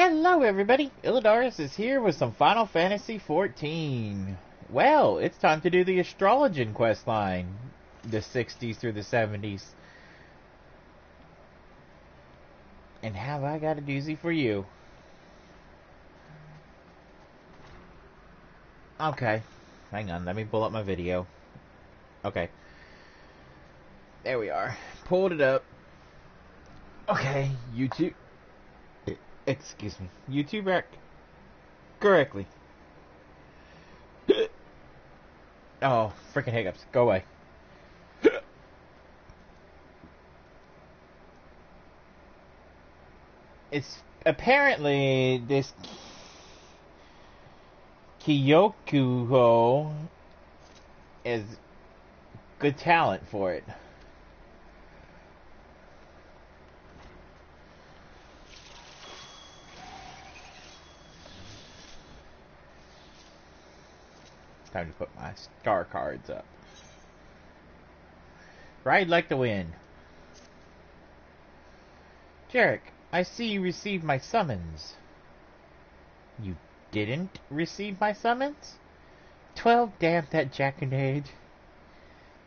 Hello everybody, Illidaris is here with some Final Fantasy XIV. Well, it's time to do the Astrologan questline. The 60s through the 70s. And have I got a doozy for you. Okay, hang on, let me pull up my video. Okay. There we are. Pulled it up. Okay, YouTube. Excuse me. YouTube correctly. Oh, freaking hiccups. Go away. It's apparently this Kyokuho is good talent for it. Time to put my star cards up. Ride like the wind. Jarek, I see you received my summons. You didn't receive my summons? 12 damn that Jackonard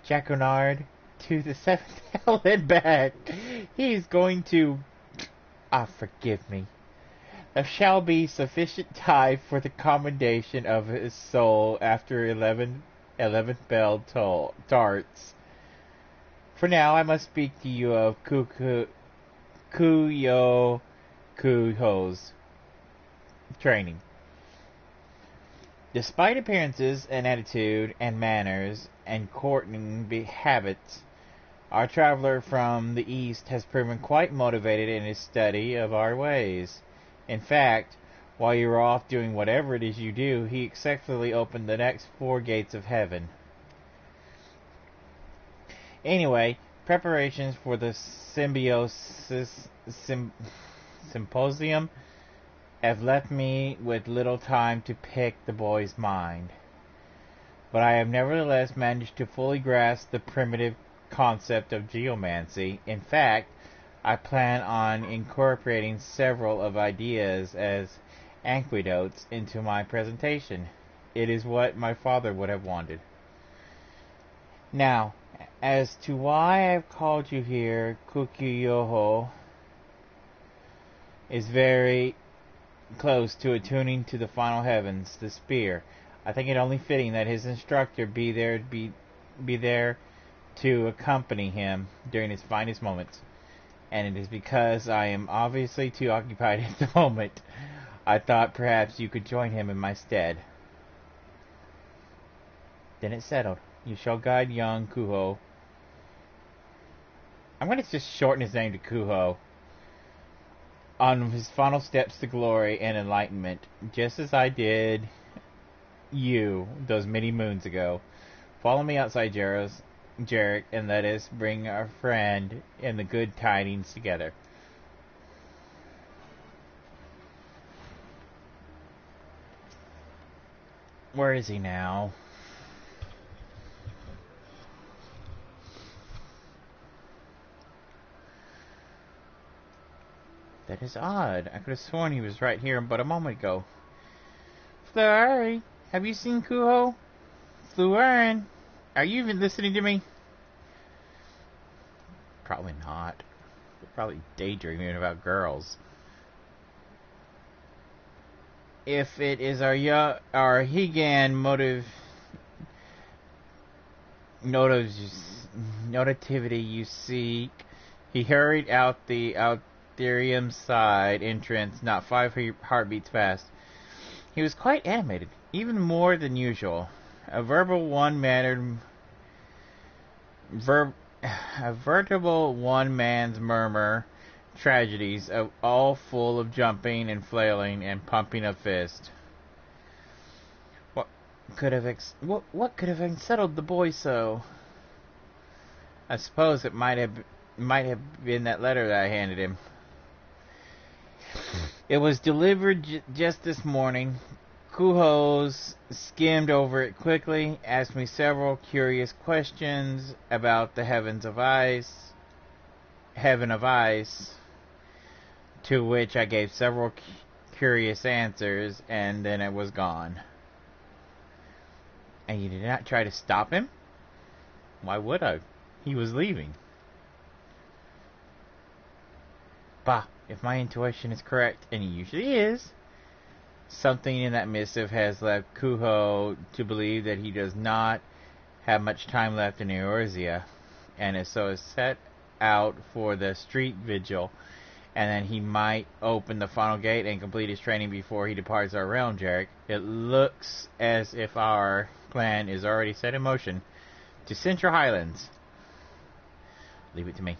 to the 7th hell and back. He's going to... forgive me. There shall be sufficient time for the commendation of his soul after 11th bell tarts. For now, I must speak to you of Kuyokuho's training. Despite appearances and attitude and manners and courting habits, our traveler from the east has proven quite motivated in his study of our ways. In fact, while you were off doing whatever it is you do, he successfully opened the next 4 gates of heaven. Anyway, preparations for the symbiosis symposium have left me with little time to pick the boy's mind. But I have nevertheless managed to fully grasp the primitive concept of geomancy. In fact, I plan on incorporating several of ideas as anecdotes into my presentation. It is what my father would have wanted. Now, as to why I've called you here, Kukuyoho is very close to attuning to the final heavens, the spear. I think it only fitting that his instructor be there to accompany him during his finest moments. And it is because I am obviously too occupied at the moment. I thought perhaps you could join him in my stead. Then it's settled. You shall guide young Kuho. I'm going to just shorten his name to Kuho. On his final steps to glory and enlightenment, just as I did you those many moons ago. Follow me outside Jarek, and let us bring our friend and the good tidings together. Where is he now? That is odd. I could have sworn he was right here but a moment ago. Flurry, have you seen Kuho? Flurin, are you even listening to me? Probably not. Probably daydreaming about girls. If it is our Higan notivity you seek, he hurried out the Altherium side entrance, not 5 heartbeats fast. He was quite animated, even more than usual. A veritable one-man's murmur tragedies, all full of jumping and flailing and pumping of fist. What could have unsettled the boy so? I suppose it might have been that letter that I handed him. It was delivered just this morning. Kuho's skimmed over it quickly, asked me several curious questions about the heaven of ice, to which I gave several curious answers, and then it was gone. And you did not try to stop him? Why would I? He was leaving. Bah, if my intuition is correct, and it usually is, something in that missive has led Kuho to believe that he does not have much time left in Eorzea, and so is set out for the street vigil, and then he might open the final gate and complete his training before he departs our realm, Jarek. It looks as if our plan is already set in motion to Central Highlands. Leave it to me.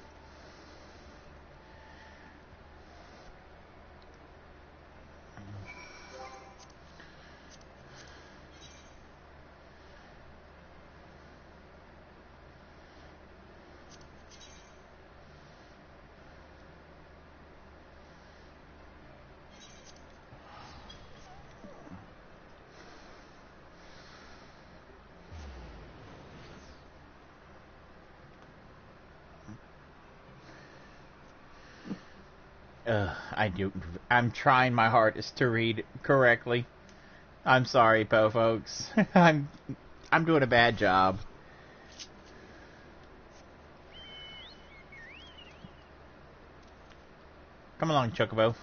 I'm trying my hardest to read correctly. I'm sorry, po folks. I'm doing a bad job. Come along, Chocobo.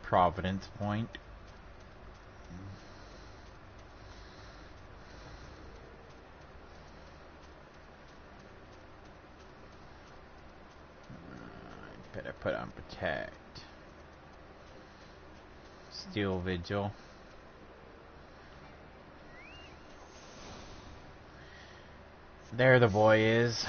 Providence Point. Better put on protect. Steel Vigil. There the boy is.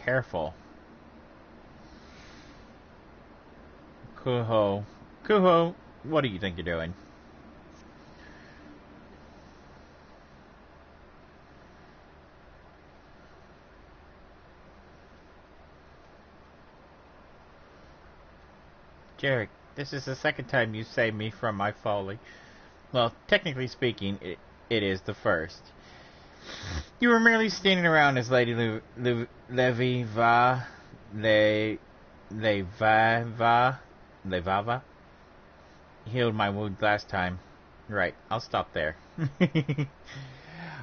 Careful. Kuho. Kuho, what do you think you're doing? Jarek, this is the second time you saved me from my folly. Well, technically speaking, it is the first. You were merely standing around as Lady Levava healed my wound last time. Right, I'll stop there.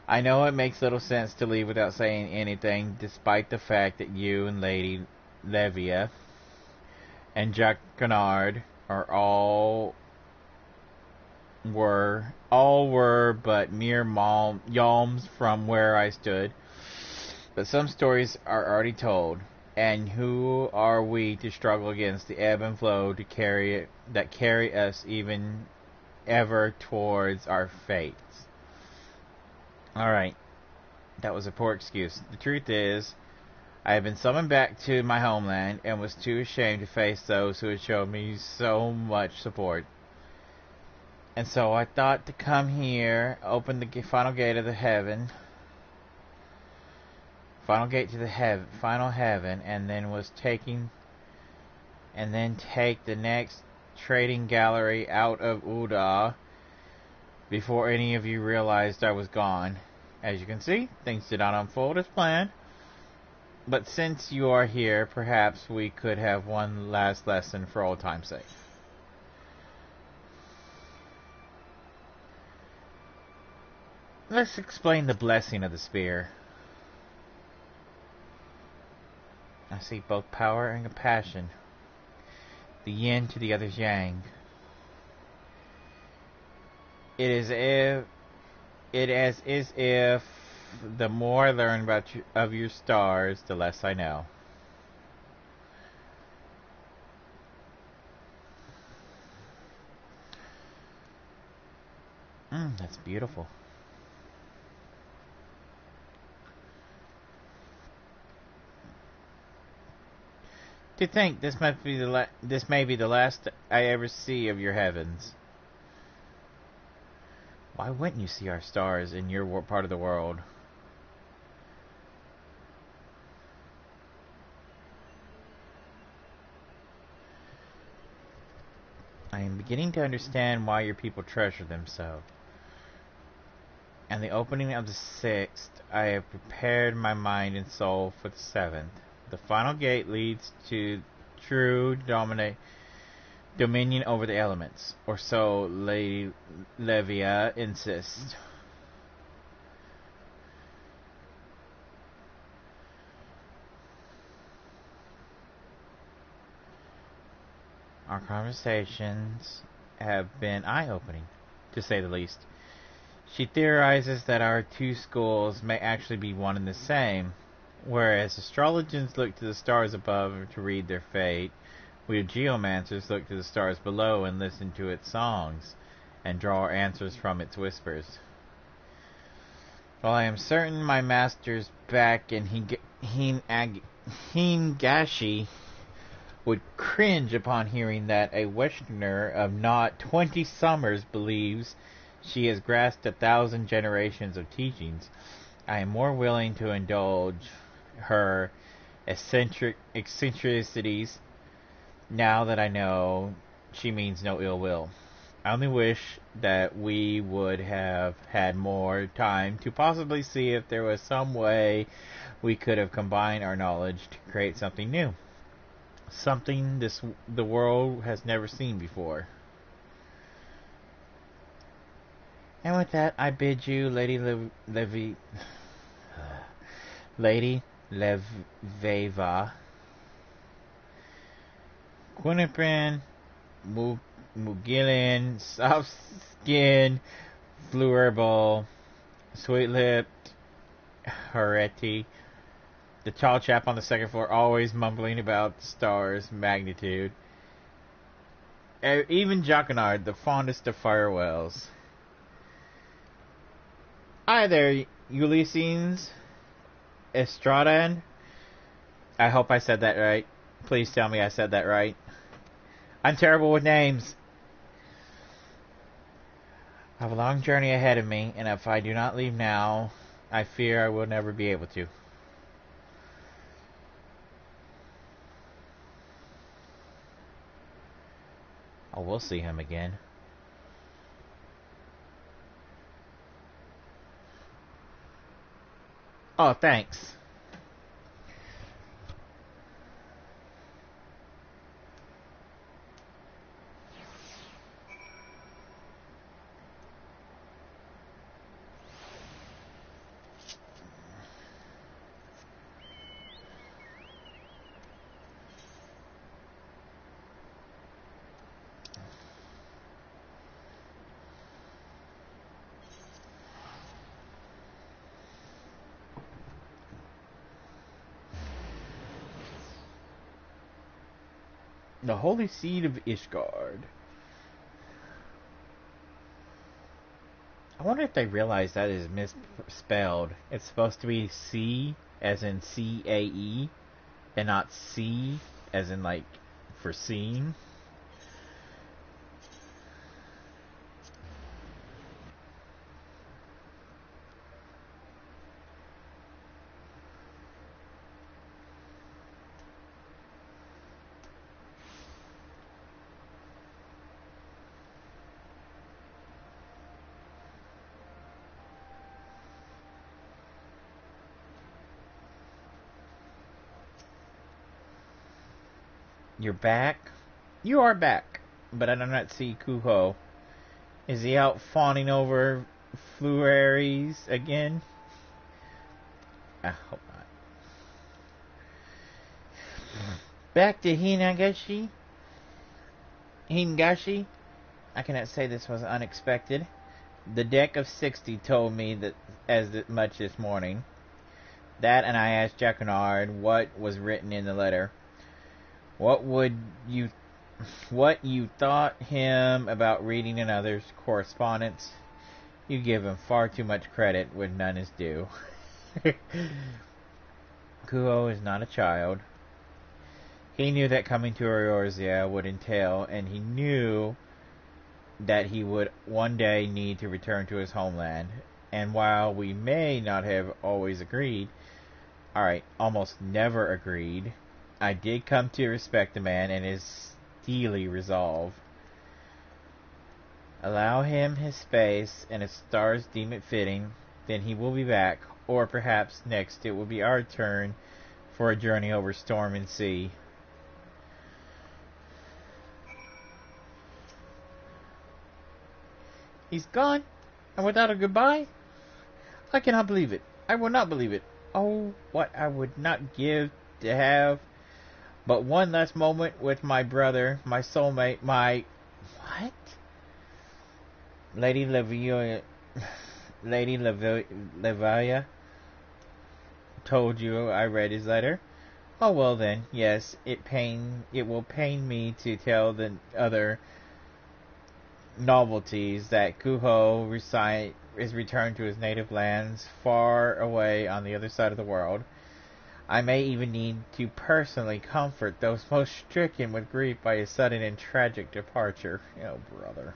I know it makes little sense to leave without saying anything, despite the fact that you and Lady Levia and Jack Kennard are all were but mere yalms from where I stood. But some stories are already told, and who are we to struggle against the ebb and flow that carry us even ever towards our fates? Alright, that was a poor excuse. The truth is, I have been summoned back to my homeland and was too ashamed to face those who had shown me so much support. And so I thought to come here, open the final gate of the heaven, final gate to the final heaven, and then take the next trading gallery out of Uda before any of you realized I was gone. As you can see, things did not unfold as planned. But since you are here, perhaps we could have one last lesson for old time's sake. Let's explain the blessing of the spear. I see both power and compassion. The yin to the other's yang. It is as if the more I learn of your stars, the less I know. That's beautiful. To think this may be the last I ever see of your heavens. Why wouldn't you see our stars in your part of the world? I am beginning to understand why your people treasure them so. And the opening of the 6th, I have prepared my mind and soul for the 7th. The final gate leads to true dominion over the elements, or so Lady Levia insists. Our conversations have been eye-opening, to say the least. She theorizes that our two schools may actually be one and the same. Whereas astrologers look to the stars above to read their fate, we geomancers look to the stars below and listen to its songs, and draw our answers from its whispers. While I am certain my master's back in Hingashi would cringe upon hearing that a Westerner of not 20 summers believes she has grasped 1,000 generations of teachings, I am more willing to indulge her eccentricities now that I know she means no ill will. I only wish that we would have had more time to possibly see if there was some way we could have combined our knowledge to create something new. Something the world has never seen before. And with that, I bid you, Lady Leveva, Quinipin, Mugillian, Soft Skin, Fluorable, Sweet Lipped, Hereti, the tall chap on the second floor always mumbling about the stars' magnitude. Even Jacquinard, the fondest of firewells. Hi there, Ulysses Estradan. I hope I said that right. Please tell me I said that right. I'm terrible with names. I have a long journey ahead of me, and if I do not leave now, I fear I will never be able to. Oh, we'll see him again. Oh, thanks. The Holy Seed of Ishgard. I wonder if they realize that is misspelled. It's supposed to be C as in C-A-E and not C as in like for seeing. You're back? You are back, but I do not see Kuho. Is he out fawning over Fluaries again? I hope not. Back to Hingashi? I cannot say this was unexpected. The deck of 60 told me that as much this morning. That, and I asked Jacquinard what was written in the letter. What you thought him about reading another's correspondence? You give him far too much credit when none is due. Kuho is not a child. He knew that coming to Eorzea would entail, and he knew that he would one day need to return to his homeland. And while we may not have always agreed, almost never agreed, I did come to respect the man and his steely resolve. Allow him his space, and if stars deem it fitting, then he will be back, or perhaps next it will be our turn for a journey over storm and sea. He's gone, and without a goodbye? I cannot believe it. I will not believe it. Oh, what I would not give to have but one last moment with my brother, my soulmate, my... What? Lady Levia told you I read his letter? Oh, well then, yes, it will pain me to tell the other novelties that Kuho is returned to his native lands far away on the other side of the world. I may even need to personally comfort those most stricken with grief by his sudden and tragic departure. Oh, brother.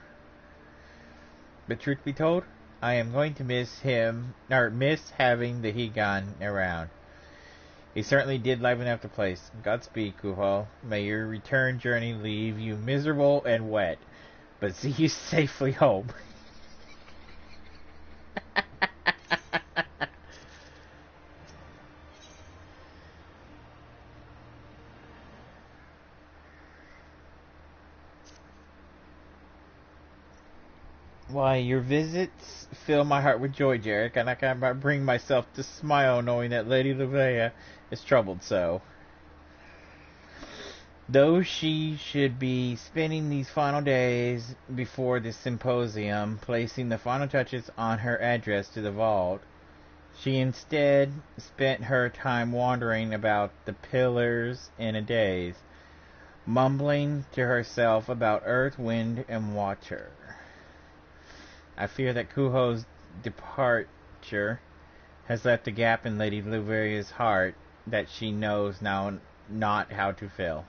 But truth be told, I am going to miss having the Higan around. He certainly did liven up the place. Godspeed, Kuho. May your return journey leave you miserable and wet, but see you safely home. Why, your visits fill my heart with joy, Jarek, and I cannot bring myself to smile knowing that Lady Livea is troubled so. Though she should be spending these final days before the symposium, placing the final touches on her address to the vault, she instead spent her time wandering about the pillars in a daze, mumbling to herself about earth, wind, and water. I fear that Kuho's departure has left a gap in Lady Liveria's heart that she knows now not how to fill.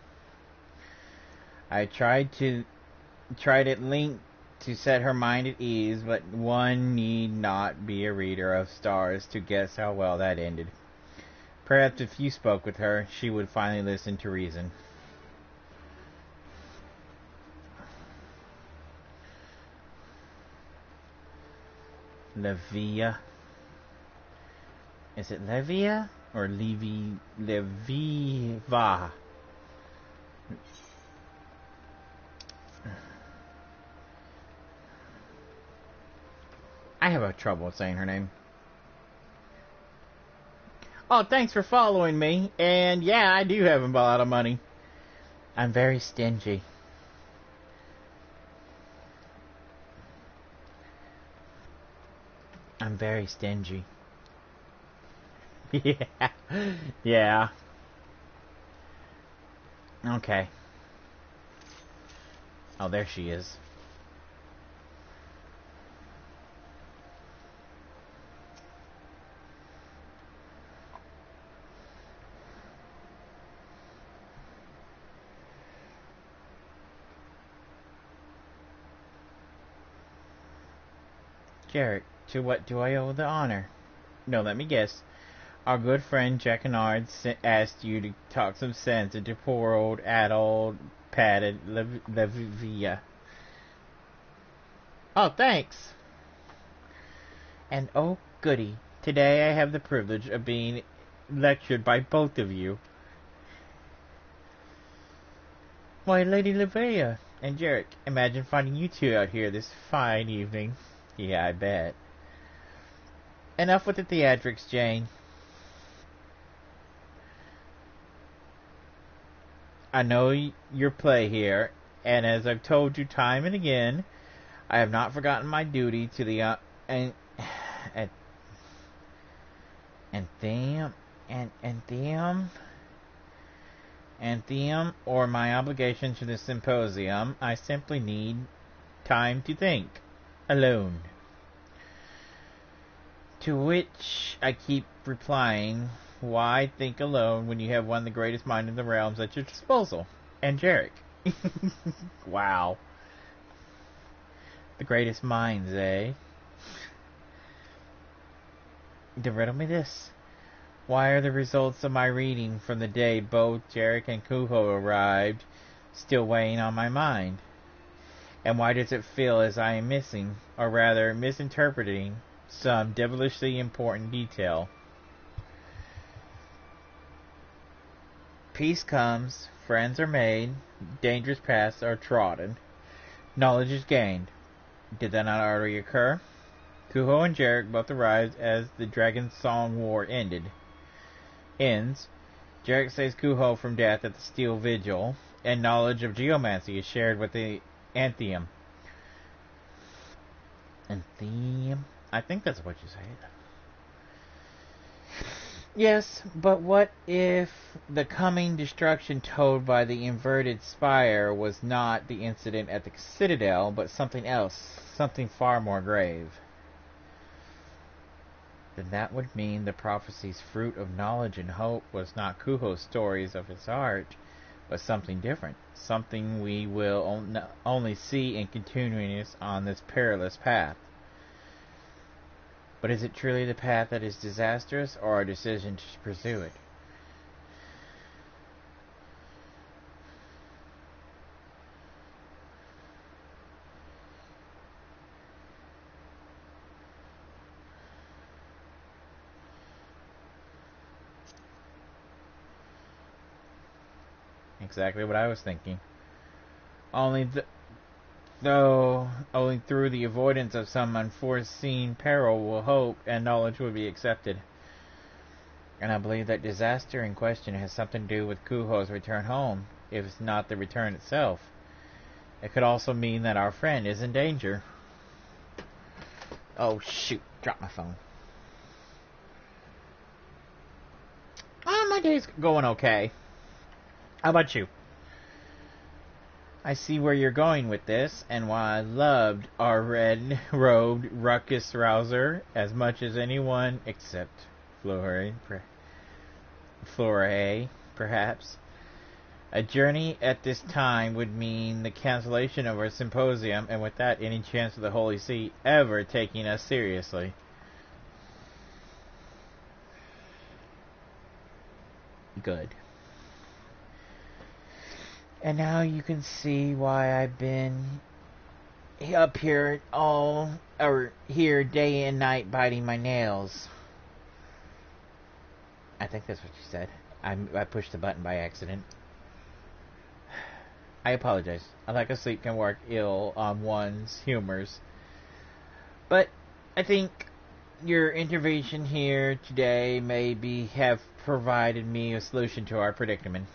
I tried at length to set her mind at ease, but one need not be a reader of stars to guess how well that ended. Perhaps if you spoke with her, she would finally listen to reason. Levia. Is it Levia or Leviva? I have trouble saying her name. Oh, thanks for following me. And yeah, I do have a lot of money. I'm very stingy. I'm very stingy. Yeah. Yeah. Okay. Oh, there she is. Jarek, to what do I owe the honor? No, let me guess. Our good friend Jack Kennard asked you to talk some sense into poor old addled, padded Levia. Oh, thanks. And oh, goody. Today I have the privilege of being lectured by both of you. Why, Lady Levia and Jarek, imagine finding you two out here this fine evening. Yeah, I bet. Enough with the theatrics, Jane. I know your play here, and as I've told you time and again, I have not forgotten my duty to the anthem, or my obligation to the symposium. I simply need time to think alone. To which I keep replying, why think alone when you have one of the greatest minds in the realms at your disposal? And Jarek. Wow. The greatest minds, eh? Then riddle me this. Why are the results of my reading from the day both Jarek and Kuho arrived still weighing on my mind? And why does it feel as I am missing, or rather misinterpreting, some devilishly important detail? Peace comes, friends are made, dangerous paths are trodden, knowledge is gained. Did that not already occur? Kuho and Jarek both arrived as the Dragon Song War ends. Jarek saves Kuho from death at the Steel Vigil, and knowledge of geomancy is shared with the Anthium. Anthium? I think that's what you say. Yes, but what if the coming destruction told by the inverted spire was not the incident at the Citadel, but something else, something far more grave? Then that would mean the prophecy's fruit of knowledge and hope was not Kuho's stories of his art, but something different, something we will only see in continuance on this perilous path. But is it truly the path that is disastrous, or our decision to pursue it? Exactly what I was thinking. Only through the avoidance of some unforeseen peril will hope and knowledge will be accepted. And I believe that disaster in question has something to do with Kuho's return home, if it's not the return itself. It could also mean that our friend is in danger. Oh shoot, dropped my phone. My day's going okay. How about you? I see where you're going with this, and while I loved our red-robed ruckus rouser as much as anyone except Flore, perhaps, a journey at this time would mean the cancellation of our symposium, and with that, any chance of the Holy See ever taking us seriously. Good. And now you can see why I've been up here here day and night biting my nails. I think that's what you said. I pushed the button by accident. I apologize. A lack of sleep can work ill on one's humors. But I think your intervention here today have provided me a solution to our predicament.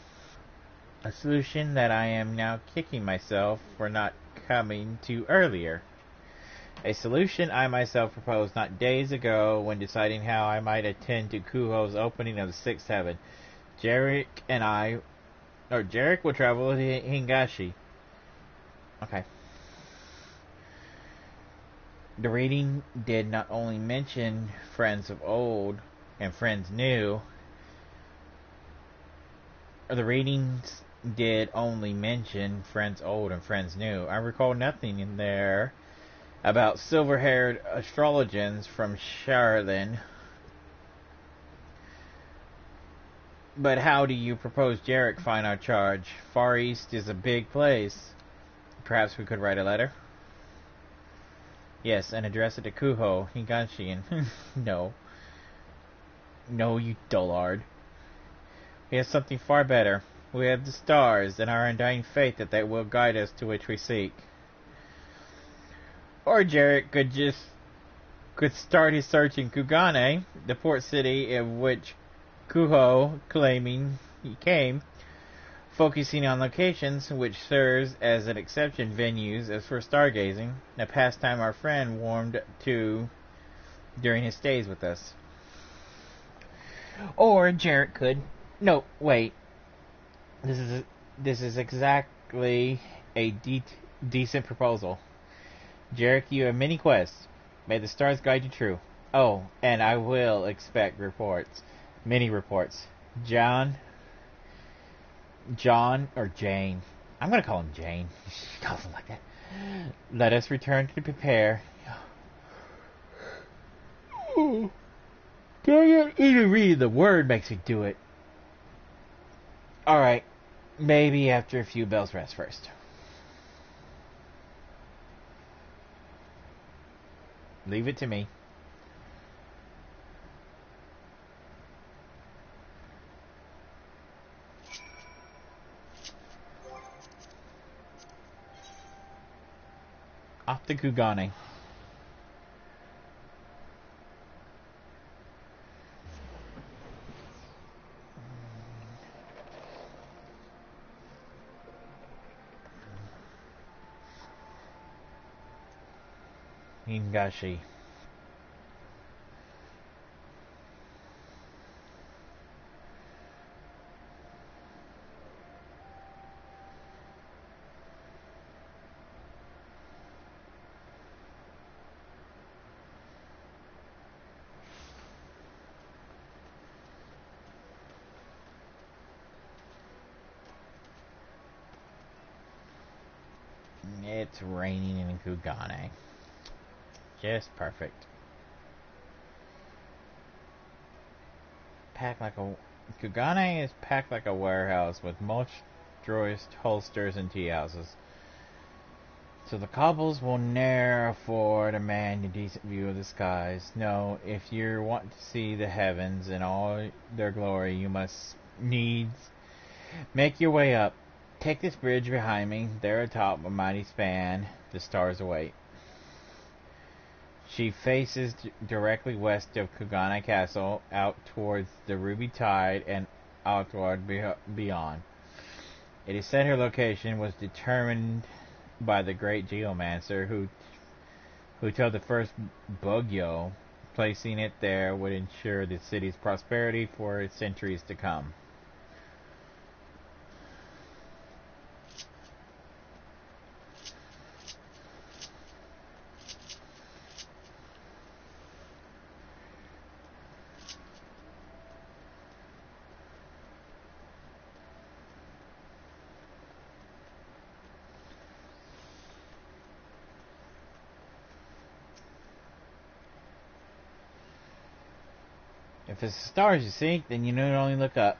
A solution that I am now kicking myself for not coming to earlier. A solution I myself proposed not days ago when deciding how I might attend to Kuho's opening of the Sixth Heaven. Jarek will travel to Hingashi. Okay. The reading did not only mention friends of old and friends new. The readings did only mention friends old and friends new. I recall nothing in there about silver-haired astrologans from Charlene. But how do you propose Jarek find our charge? Far East is a big place. Perhaps we could write a letter? Yes, and address it to Kuho, Higanshian. No. No, you dullard. We have something far better. We have the stars, and our undying faith that they will guide us to which we seek. Or Jarek could start his search in Kugane, the port city of which Kuho claiming he came, focusing on locations which serves as an exception venues as for stargazing, a pastime our friend warmed to during his stays with us. Or Jarek could... No, wait. This is exactly a decent proposal. Jarek, you have many quests. May the stars guide you true. Oh, and I will expect reports. Many reports. John, or Jane. I'm gonna call him Jane. She calls him like that. Let us return to prepare. Dang it, even reading the word makes me do it. Alright, maybe after a few bells rest first. Leave it to me. Off to Kugane. Hingashi. It's raining in Kugane. Just perfect. Kugane is packed like a warehouse with monstrous holsters and tea houses. So the cobbles will ne'er afford a man a decent view of the skies. No, if you want to see the heavens in all their glory, you must needs make your way up. Take this bridge behind me. There atop a mighty span, the stars await. She faces directly west of Kugane Castle, out towards the Ruby Tide and outward beyond. It is said her location was determined by the great geomancer who told the first Bugyo placing it there would ensure the city's prosperity for centuries to come. If it's the stars you seek, then you need only look up.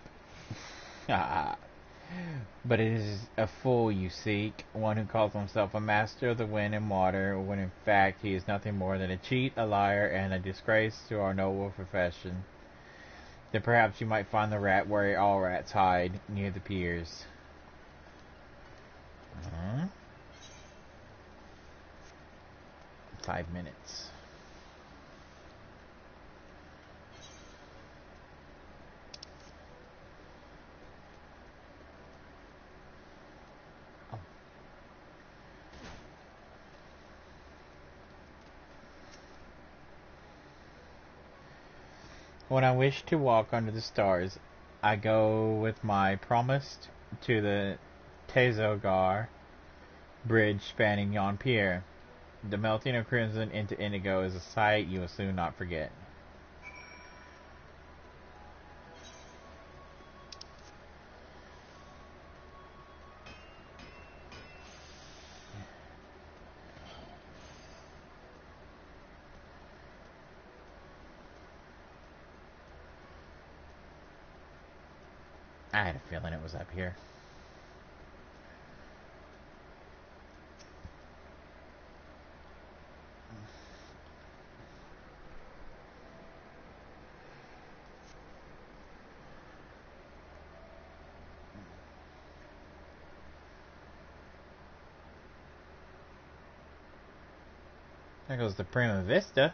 But it is a fool you seek, one who calls himself a master of the wind and water, when in fact he is nothing more than a cheat, a liar, and a disgrace to our noble profession. Then perhaps you might find the rat where all rats hide, near the piers. 5 minutes. When I wish to walk under the stars, I go with my promise to the Tezogar bridge spanning yon pier. The melting of crimson into indigo is a sight you will soon not forget. I had a feeling it was up here. There goes the Prima Vista.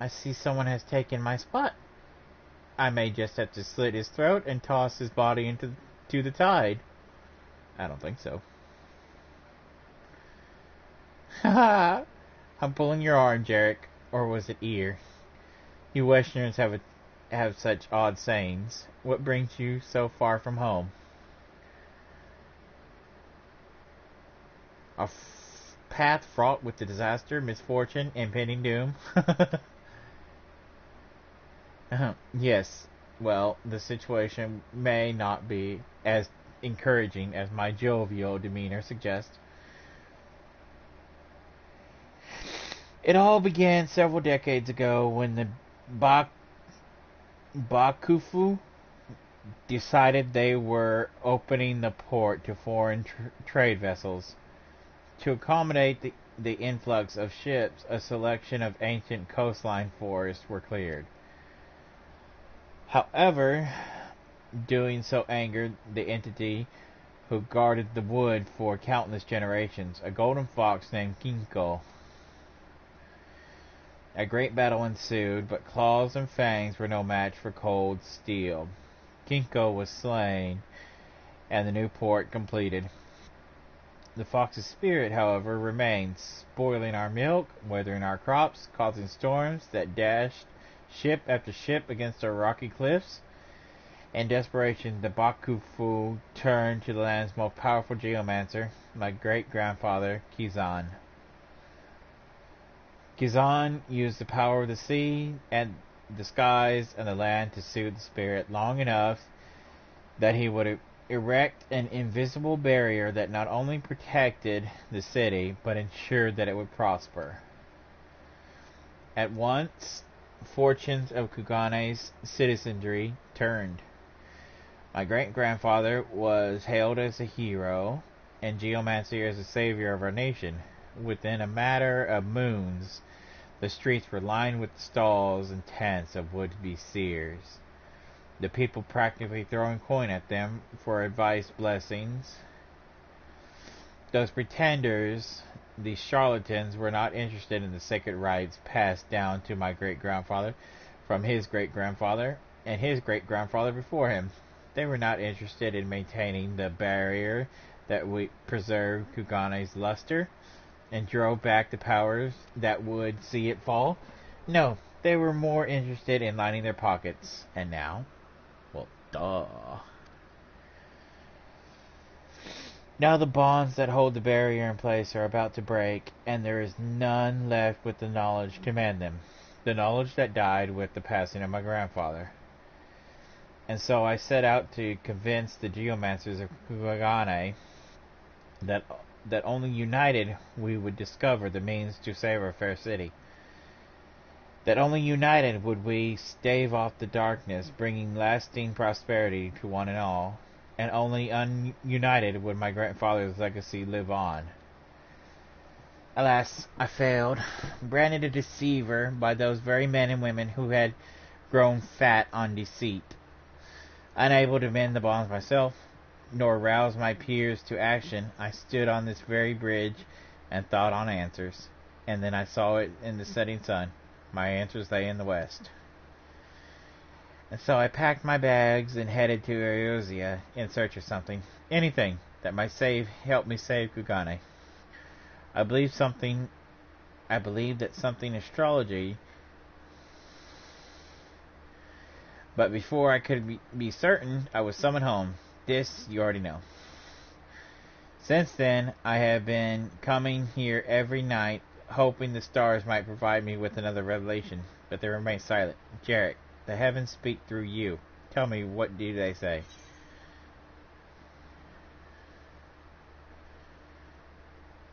I see someone has taken my spot. I may just have to slit his throat and toss his body into the tide. I don't think so. Haha! I'm pulling your arm, Jarek. Or was it ear? You Westerners have such odd sayings. What brings you so far from home? path fraught with the disaster, misfortune, impending doom. Yes, well, the situation may not be as encouraging as my jovial demeanor suggests. It all began several decades ago when the Bakufu decided they were opening the port to foreign trade vessels. To accommodate the influx of ships, a selection of ancient coastline forests were cleared. However, doing so angered the entity who guarded the wood for countless generations, a golden fox named Kinko. A great battle ensued, but claws and fangs were no match for cold steel. Kinko was slain, and the new port completed. The fox's spirit, however, remained, spoiling our milk, weathering our crops, causing storms that dashed ship after ship against our rocky cliffs. In desperation, the Bakufu turned to the land's most powerful geomancer, my great-grandfather, Kizan. Kizan used the power of the sea and the skies and the land to soothe the spirit long enough that he would erect an invisible barrier that not only protected the city, but ensured that it would prosper. At once, fortunes of Kugane's citizenry turned. My great-grandfather was hailed as a hero, and geomancy as a savior of our nation. Within a matter of moons, the streets were lined with stalls and tents of would-be seers, the people practically throwing coin at them for advice blessings. Those pretenders, these charlatans, were not interested in the sacred rites passed down to my great-grandfather from his great-grandfather and his great-grandfather before him. They were not interested in maintaining the barrier that would preserve Kugane's luster and drove back the powers that would see it fall. No, they were more interested in lining their pockets. And now? Well, duh. Now the bonds that hold the barrier in place are about to break, and there is none left with the knowledge to mend them. The knowledge that died with the passing of my grandfather. And so I set out to convince the geomancers of Kugane that only united we would discover the means to save our fair city. That only united would we stave off the darkness, bringing lasting prosperity to one and all. And only ununited would my grandfather's legacy live on. Alas, I failed, branded a deceiver by those very men and women who had grown fat on deceit. Unable to mend the bonds myself, nor rouse my peers to action, I stood on this very bridge and thought on answers. And then I saw it in the setting sun. My answers lay in the west. And so I packed my bags and headed to Eorzea in search of something, anything that might help me save Kugane. I believed that something astrology. But before I could be certain, I was summoned home. This you already know. Since then, I have been coming here every night, hoping the stars might provide me with another revelation, but they remain silent. Jarek, the heavens speak through you. Tell me, what do they say?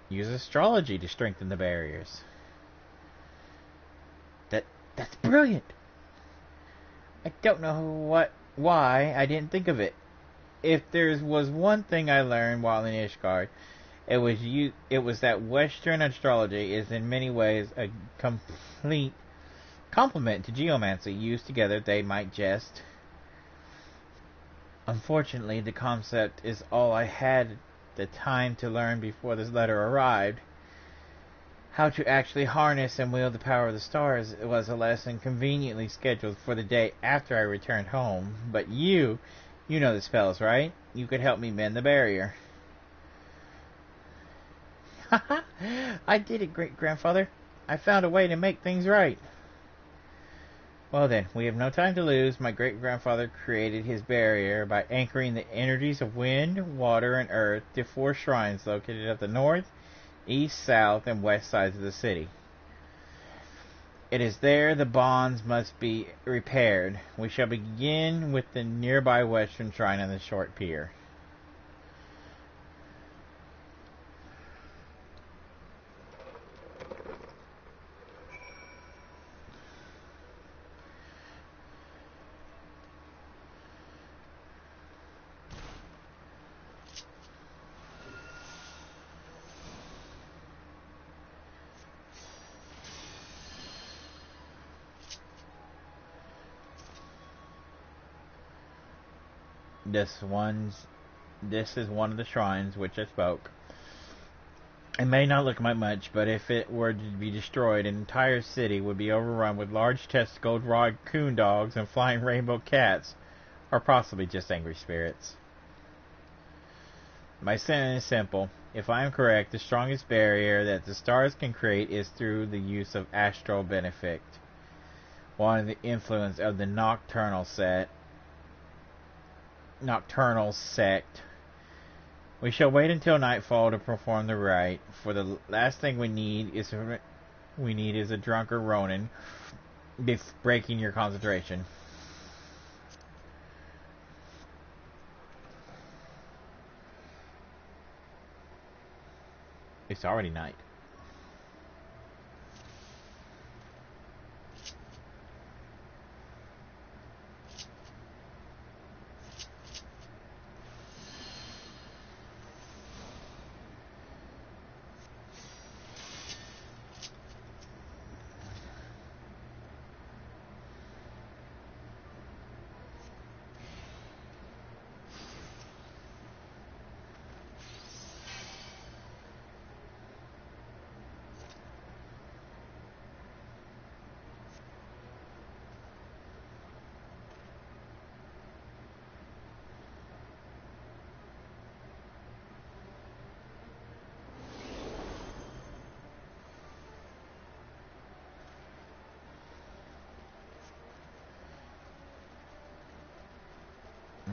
Use astrology to strengthen the barriers. That's brilliant. I don't know why I didn't think of it. If there was one thing I learned while in Ishgard, it was that Western astrology is in many ways a complete complement to geomancy. Used together, they might jest. Unfortunately, the concept is all I had the time to learn before this letter arrived. How to actually harness and wield the power of the stars was a lesson conveniently scheduled for the day after I returned home. But you know the spells, right? You could help me mend the barrier. Haha! I did it, great-grandfather. I found a way to make things right. Well then, we have no time to lose. My great-grandfather created his barrier by anchoring the energies of wind, water, and earth to 4 shrines located at the north, east, south, and west sides of the city. It is there the bonds must be repaired. We shall begin with the nearby western shrine on the short pier. This is one of the shrines which I spoke. It may not look like much, but if it were to be destroyed, an entire city would be overrun with large testicle raccoon dogs and flying rainbow cats, or possibly just angry spirits. My sentence is simple. If I am correct, the strongest barrier that the stars can create is through the use of astral benefic, one of the influence of the nocturnal sect. We shall wait until nightfall to perform the rite, for the last thing we need is a drunken Ronin breaking your concentration. It's already night.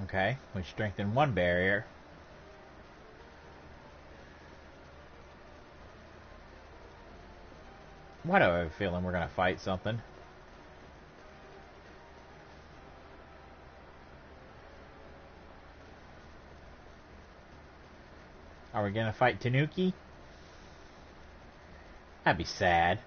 Okay, we strengthened one barrier. Why do I have a feeling we're gonna fight something? Are we gonna fight Tanuki? That'd be sad.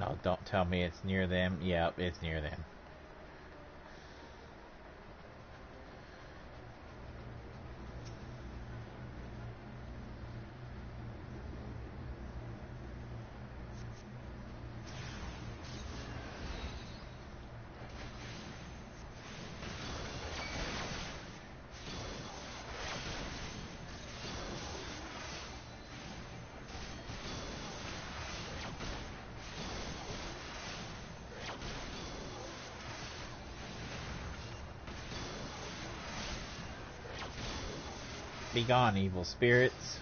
No, don't tell me it's near them. Yep, it's near them. Be gone, evil spirits.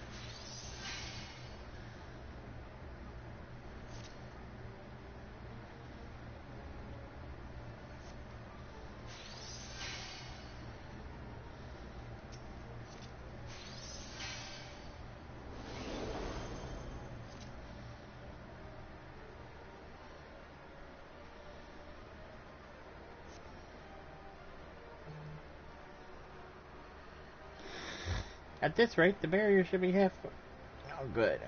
At this rate, the barrier should be half... Oh, good.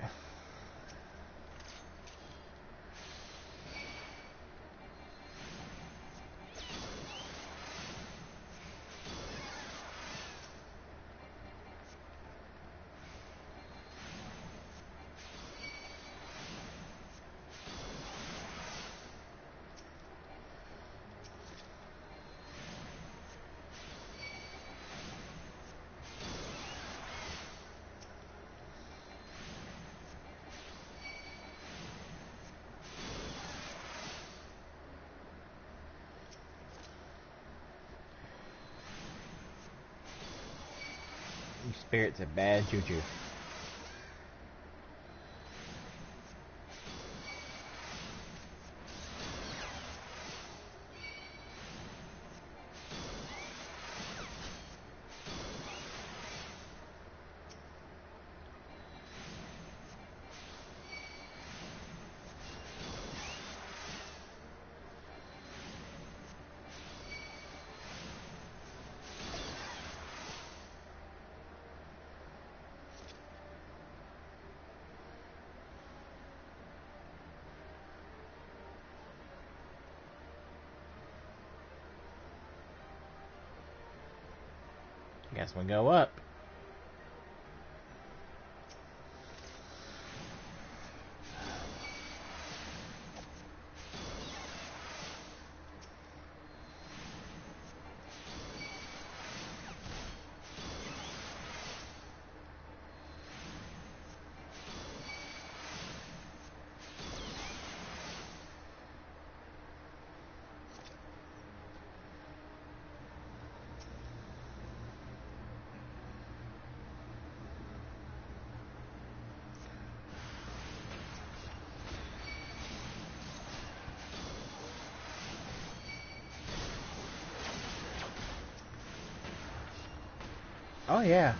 You spirits have bad juju. Guess we go up. Oh yeah.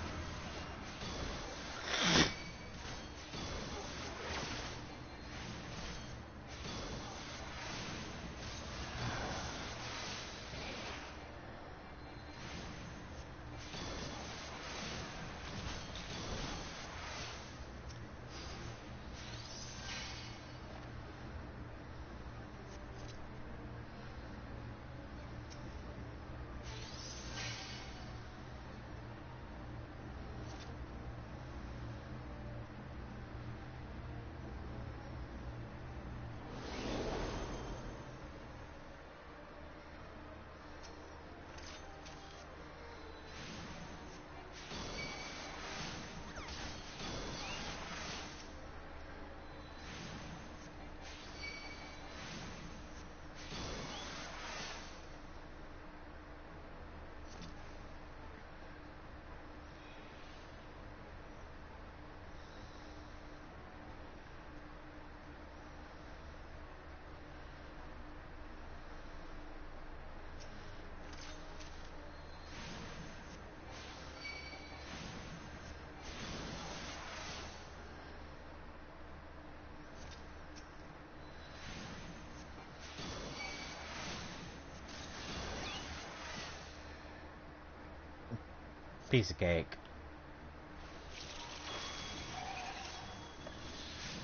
Piece of cake.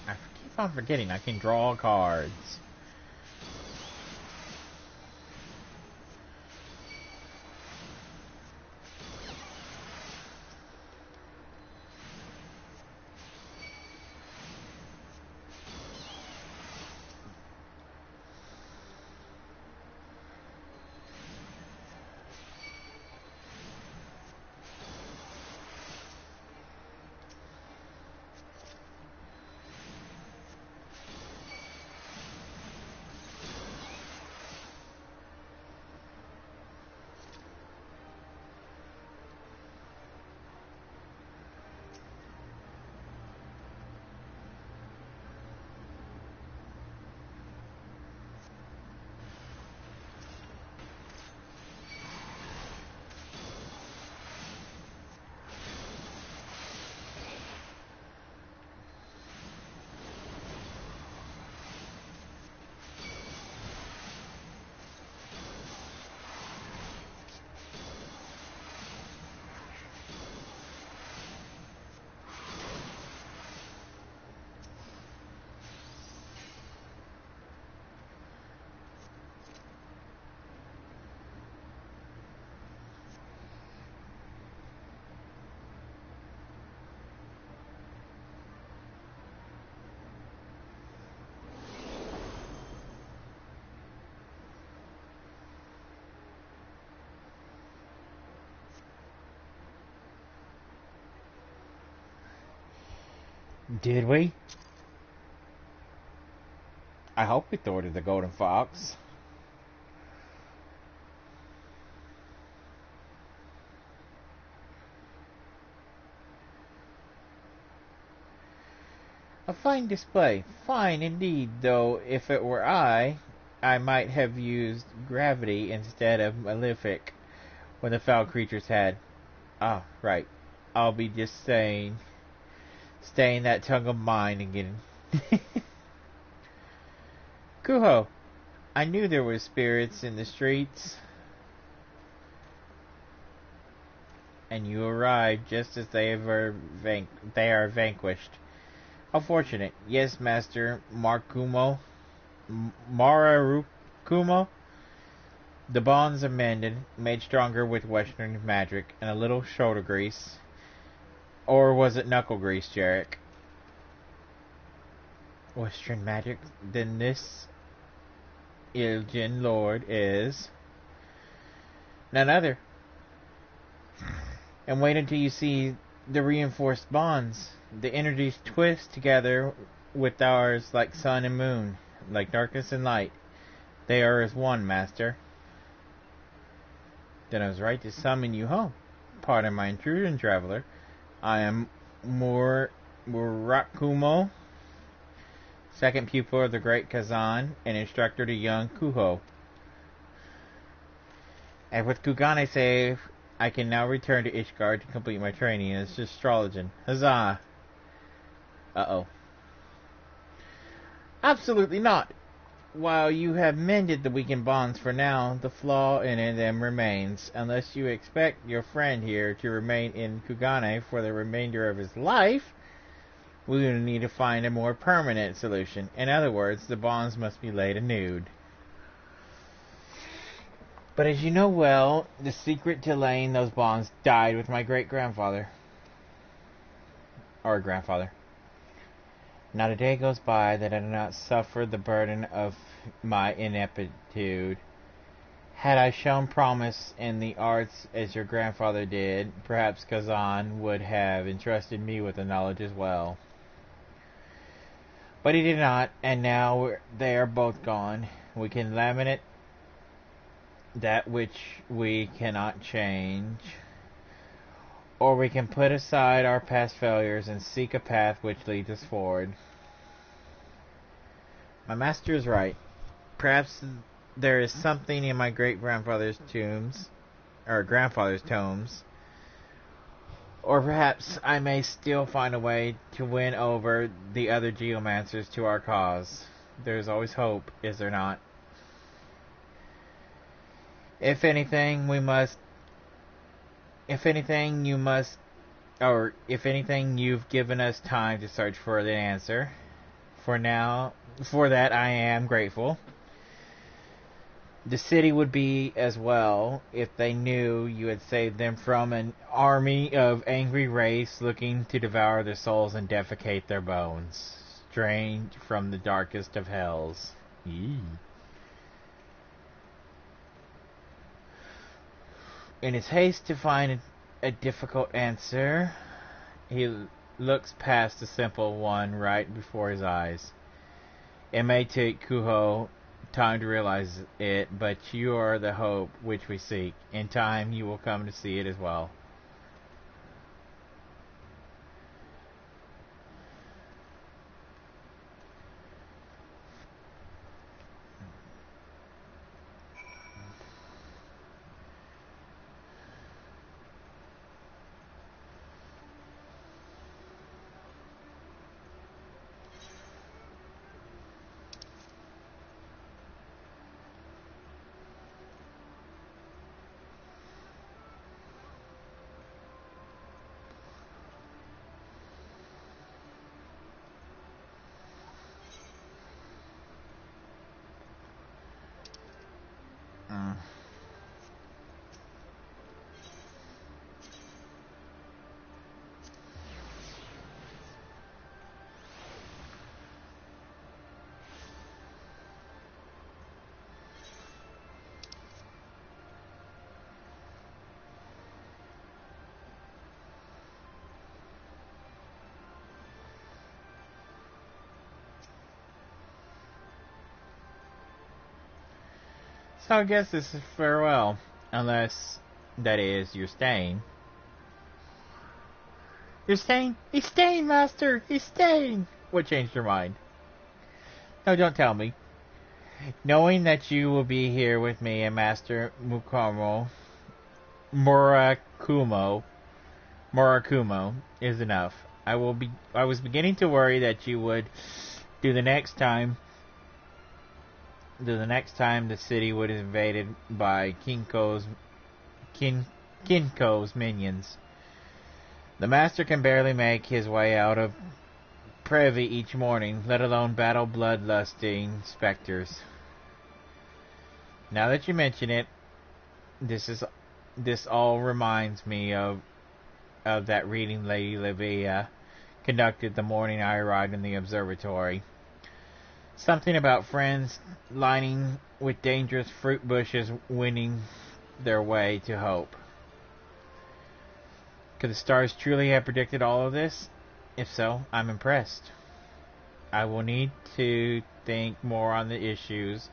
I keep on forgetting I can draw cards. Did we? I hope we thwarted the golden fox. A fine display. Fine indeed, though if it were I might have used gravity instead of malefic when the foul creatures had. Ah, right. I'll be just staying that tongue of mine again. Kuho, I knew there were spirits in the streets. And you arrived just as they are vanquished. How fortunate. Yes, Master Mararukumo. The bonds are mended, made stronger with Western magic, and a little shoulder grease. Or was it knuckle grease, Jarek? Western magic? Then this Illidan Lord is none other. And wait until you see the reinforced bonds. The energies twist together with ours like sun and moon, like darkness and light. They are as one, Master. Then I was right to summon you home. Pardon my intrusion, traveler. I am Murakumo, second pupil of the great Kazan, and instructor to young Kuho. And with Kugane safe, I can now return to Ishgard to complete my training as astrologan. Huzzah! Uh-oh. Absolutely not! While you have mended the weakened bonds for now, the flaw in them remains. Unless you expect your friend here to remain in Kugane for the remainder of his life, we will need to find a more permanent solution. In other words, the bonds must be laid anew. But as you know well, the secret to laying those bonds died with my great-grandfather. Or grandfather. Not a day goes by that I do not suffer the burden of my ineptitude. Had I shown promise in the arts as your grandfather did, perhaps Kazan would have entrusted me with the knowledge as well. But he did not, and now they are both gone. We can laminate that which we cannot change, or we can put aside our past failures and seek a path which leads us forward. My master is right. Perhaps there is something in my great-grandfather's tombs, or grandfather's tomes, or perhaps I may still find a way to win over the other geomancers to our cause. There is always hope, is there not? If anything, you've given us time to search for the answer. For that I am grateful. The city would be as well if they knew you had saved them from an army of angry wraiths looking to devour their souls and defecate their bones, strange from the darkest of hells. Eee. In his haste to find a difficult answer, he looks past the simple one right before his eyes. It may take Kuho time to realize it, but you are the hope which we seek. In time, you will come to see it as well. So I guess this is farewell. Unless, that is, you're staying. You're staying? He's staying, Master! He's staying! What changed your mind? No, don't tell me. Knowing that you will be here with me and Master Murakumo is enough. I was beginning to worry that you would do the next time the city was invaded by Kinko's minions. The Master can barely make his way out of Privy each morning, let alone battle bloodlusting specters. Now that you mention it, This all reminds me of that reading Lady Livia conducted the morning I arrived in the observatory. Something about friends lining with dangerous fruit bushes winning their way to hope. Could the stars truly have predicted all of this? If so, I'm impressed. I will need to think more on the issues.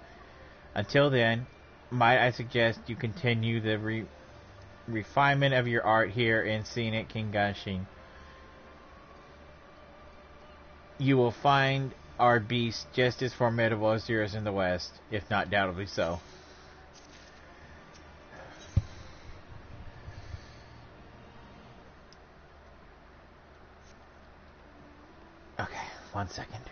Until then, might I suggest you continue the refinement of your art here in scenic Gaijin. You will find our beast just as formidable as yours in the West, if not doubtably so. Okay, 1 second.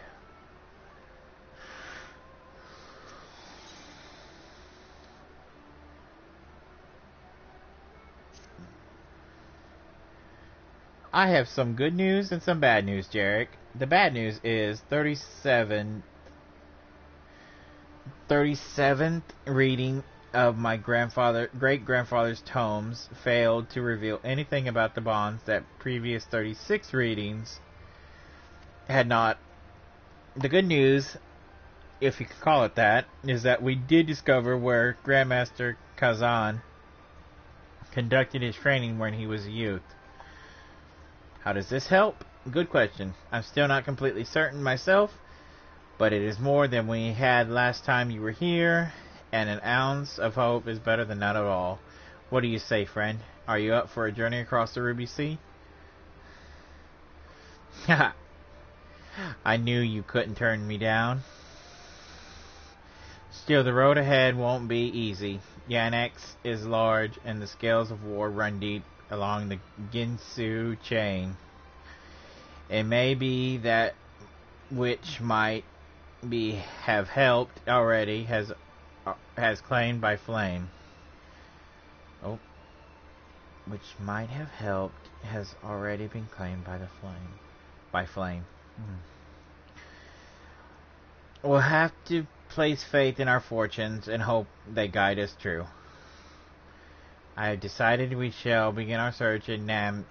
I have some good news and some bad news, Jarek. The bad news is 37th reading of my great-grandfather's tomes failed to reveal anything about the bonds that previous 36 readings had not. The good news, if you could call it that, is that we did discover where Grandmaster Kazan conducted his training when he was a youth. How does this help? Good question. I'm still not completely certain myself, but it is more than we had last time you were here, and an ounce of hope is better than none at all. What do you say, friend? Are you up for a journey across the Ruby Sea? Haha. I knew you couldn't turn me down. Still, the road ahead won't be easy. Yannex is large, and the scales of war run deep along the Ginsu chain. It may be that which might have helped already has claimed by flame. Oh, which might have helped has already been claimed by flame. We'll have to place faith in our fortunes and hope they guide us true. I have decided we shall begin our search in Nama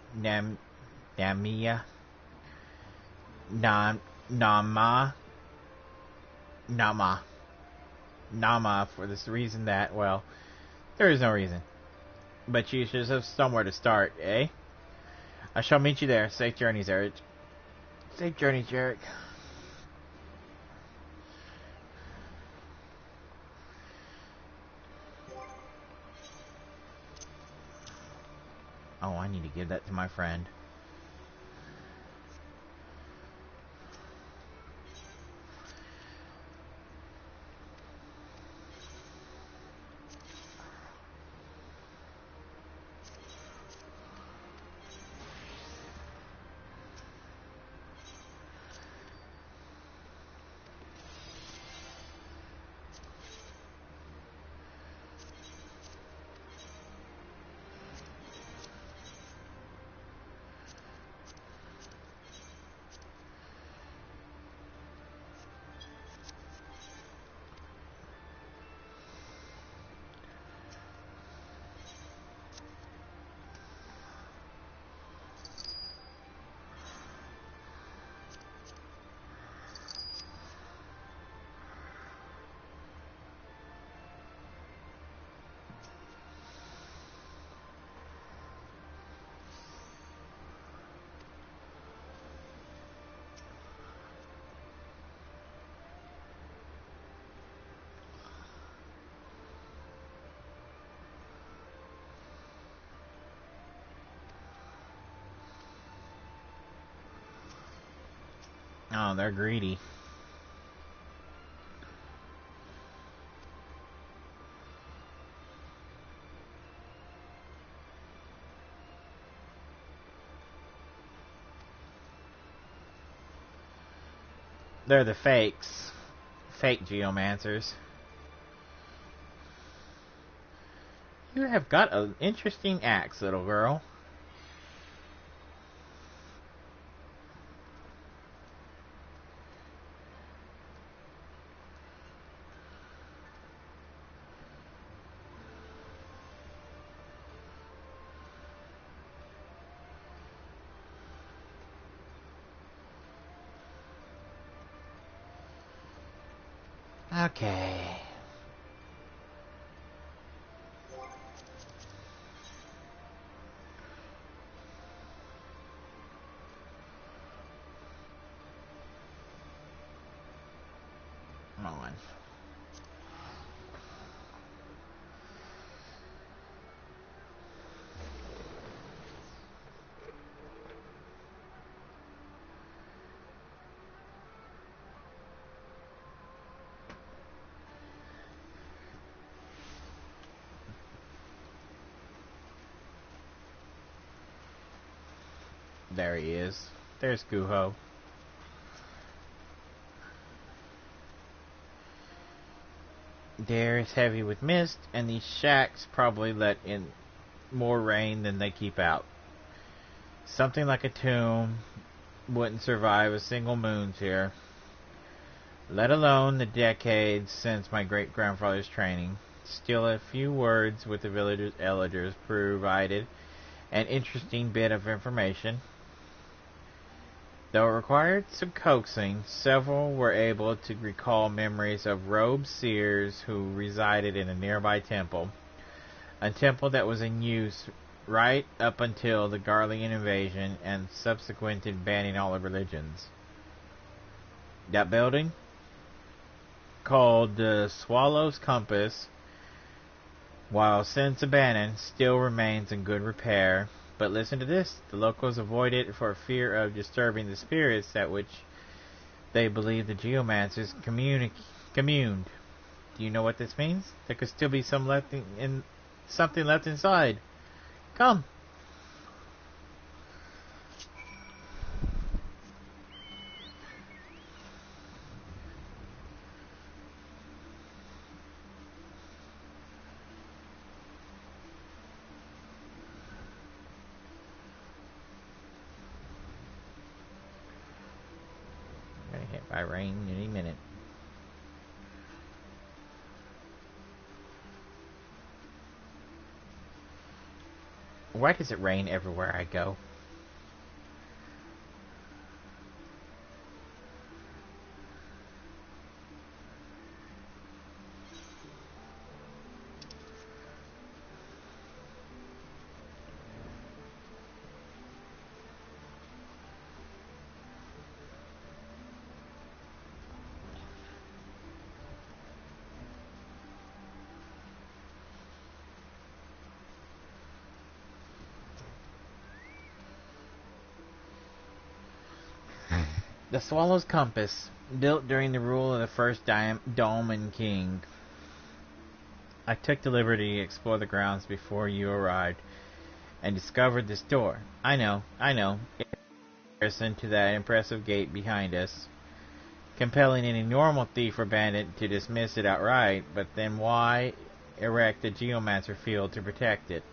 for this reason that, well, there is no reason. But you should have somewhere to start, eh? I shall meet you there. Safe journeys, Eric. Safe journeys, Jarek. Oh, I need to give that to my friend. Oh, they're greedy. They're the fakes. Fake geomancers. You have got an interesting axe, little girl. Okay. Come on. There he is. There's Guho. The air is heavy with mist, and these shacks probably let in more rain than they keep out. Something like a tomb wouldn't survive a single moon here, let alone the decades since my great-grandfather's training. Still, a few words with the villagers' elders provided an interesting bit of information. Though it required some coaxing, several were able to recall memories of robed seers who resided in a nearby temple. A temple that was in use right up until the Garlean invasion and subsequent banning all of religions. That building, called the Swallow's Compass, while since abandoned, still remains in good repair. But listen to this. The locals avoid it for fear of disturbing the spirits that which they believe the geomancers communed. Do you know what this means? There could still be something left inside. Come. Hit by rain any minute. Why does it rain everywhere I go? The Swallow's Compass, built during the rule of the first Daemon King. I took the liberty to explore the grounds before you arrived, and discovered this door. I know, in comparison to that impressive gate behind us, compelling any normal thief or bandit to dismiss it outright, but then why erect a geomancer field to protect it?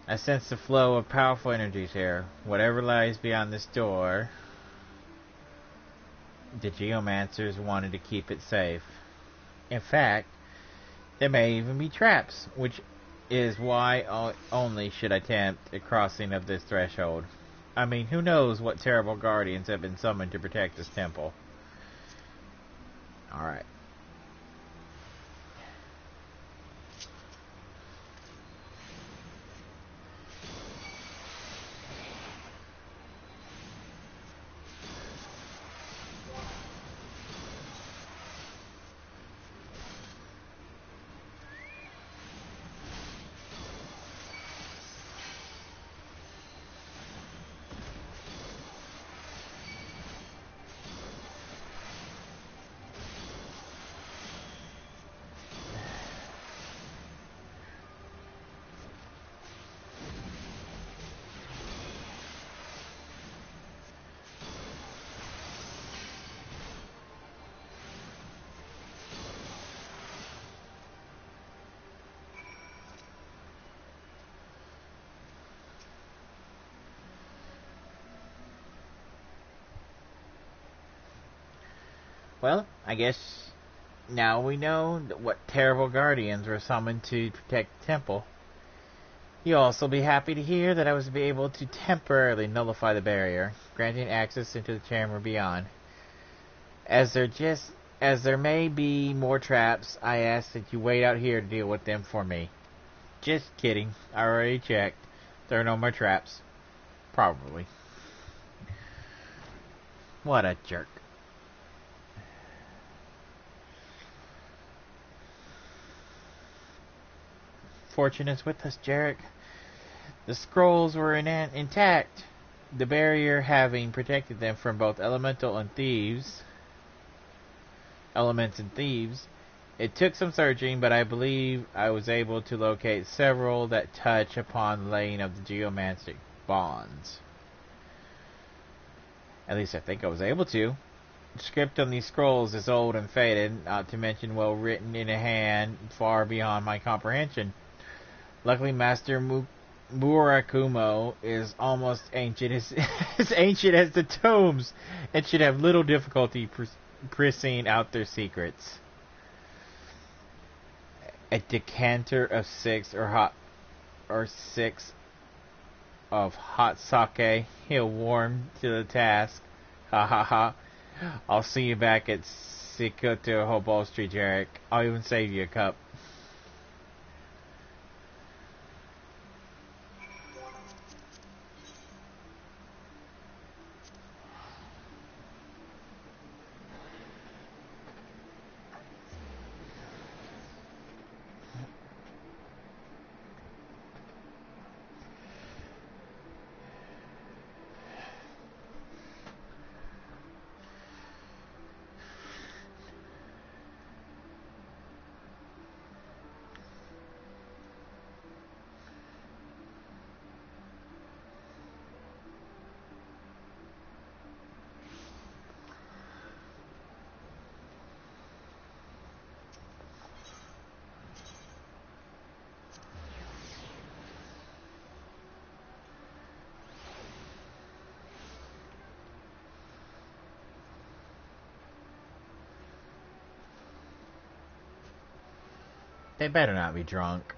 I sense the flow of powerful energies here. Whatever lies beyond this door, the geomancers wanted to keep it safe. In fact, there may even be traps, which is why only should I attempt a crossing of this threshold. I mean, who knows what terrible guardians have been summoned to protect this temple. Alright. Well, I guess now we know what terrible guardians were summoned to protect the temple. You'll also be happy to hear that I was able to temporarily nullify the barrier, granting access into the chamber beyond. As there just As there may be more traps, I ask that you wait out here to deal with them for me. Just kidding. I already checked. There are no more traps. Probably. What a jerk. Fortune is with us, Jarek. The scrolls were intact, the barrier having protected them from both elements and thieves. It took some searching, but I believe I was able to locate several that touch upon the laying of the geomantic bonds. At least I think I was able to. The script on these scrolls is old and faded, not to mention well written in a hand far beyond my comprehension. Luckily, Master Murakumo is almost ancient, as ancient as the tombs, and should have little difficulty pressing out their secrets. A decanter of six of hot sake, he'll warm to the task. Ha ha ha. I'll see you back at Sikoto Hobo Street, Jarek. I'll even save you a cup. They better not be drunk.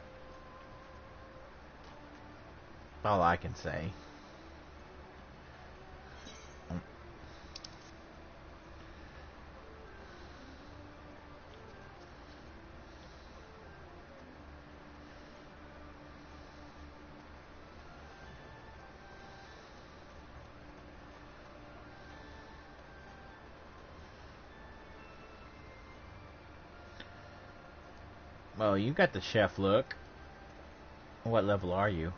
All I can say. Well, you got the chef look. What level are you?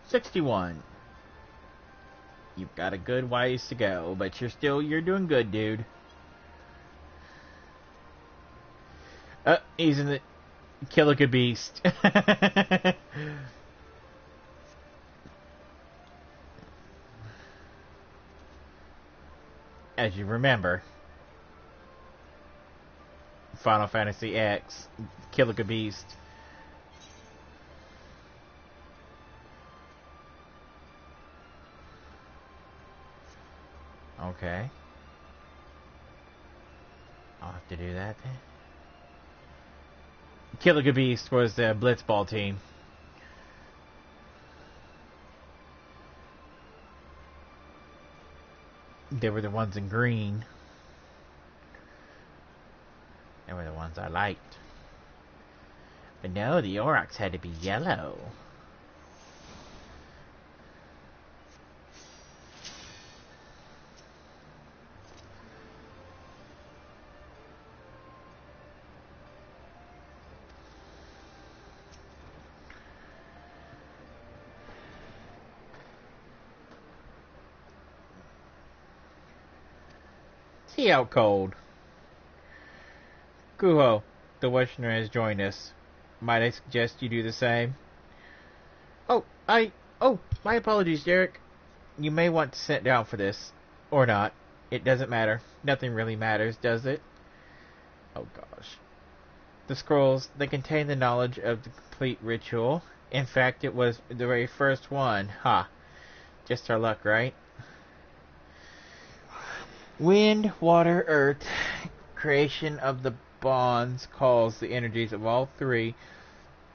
61. You've got a good ways to go, but you're doing good, dude. He's in the kill like a beast. As you remember, Final Fantasy X, kill like a beast. Okay. I'll have to do that then. Kill like a beast was the blitzball team. They were the ones in green. They were the ones I liked. But no, the Aurochs had to be yellow. Tea out cold. Kuho, the Westerner, has joined us. Might I suggest you do the same? Oh, my apologies, Derek. You may want to sit down for this. Or not. It doesn't matter. Nothing really matters, does it? Oh gosh. The scrolls, they contain the knowledge of the complete ritual. In fact, it was the very first one. Ha. Just our luck, right? Wind, water, earth. Creation of the bonds calls the energies of all three,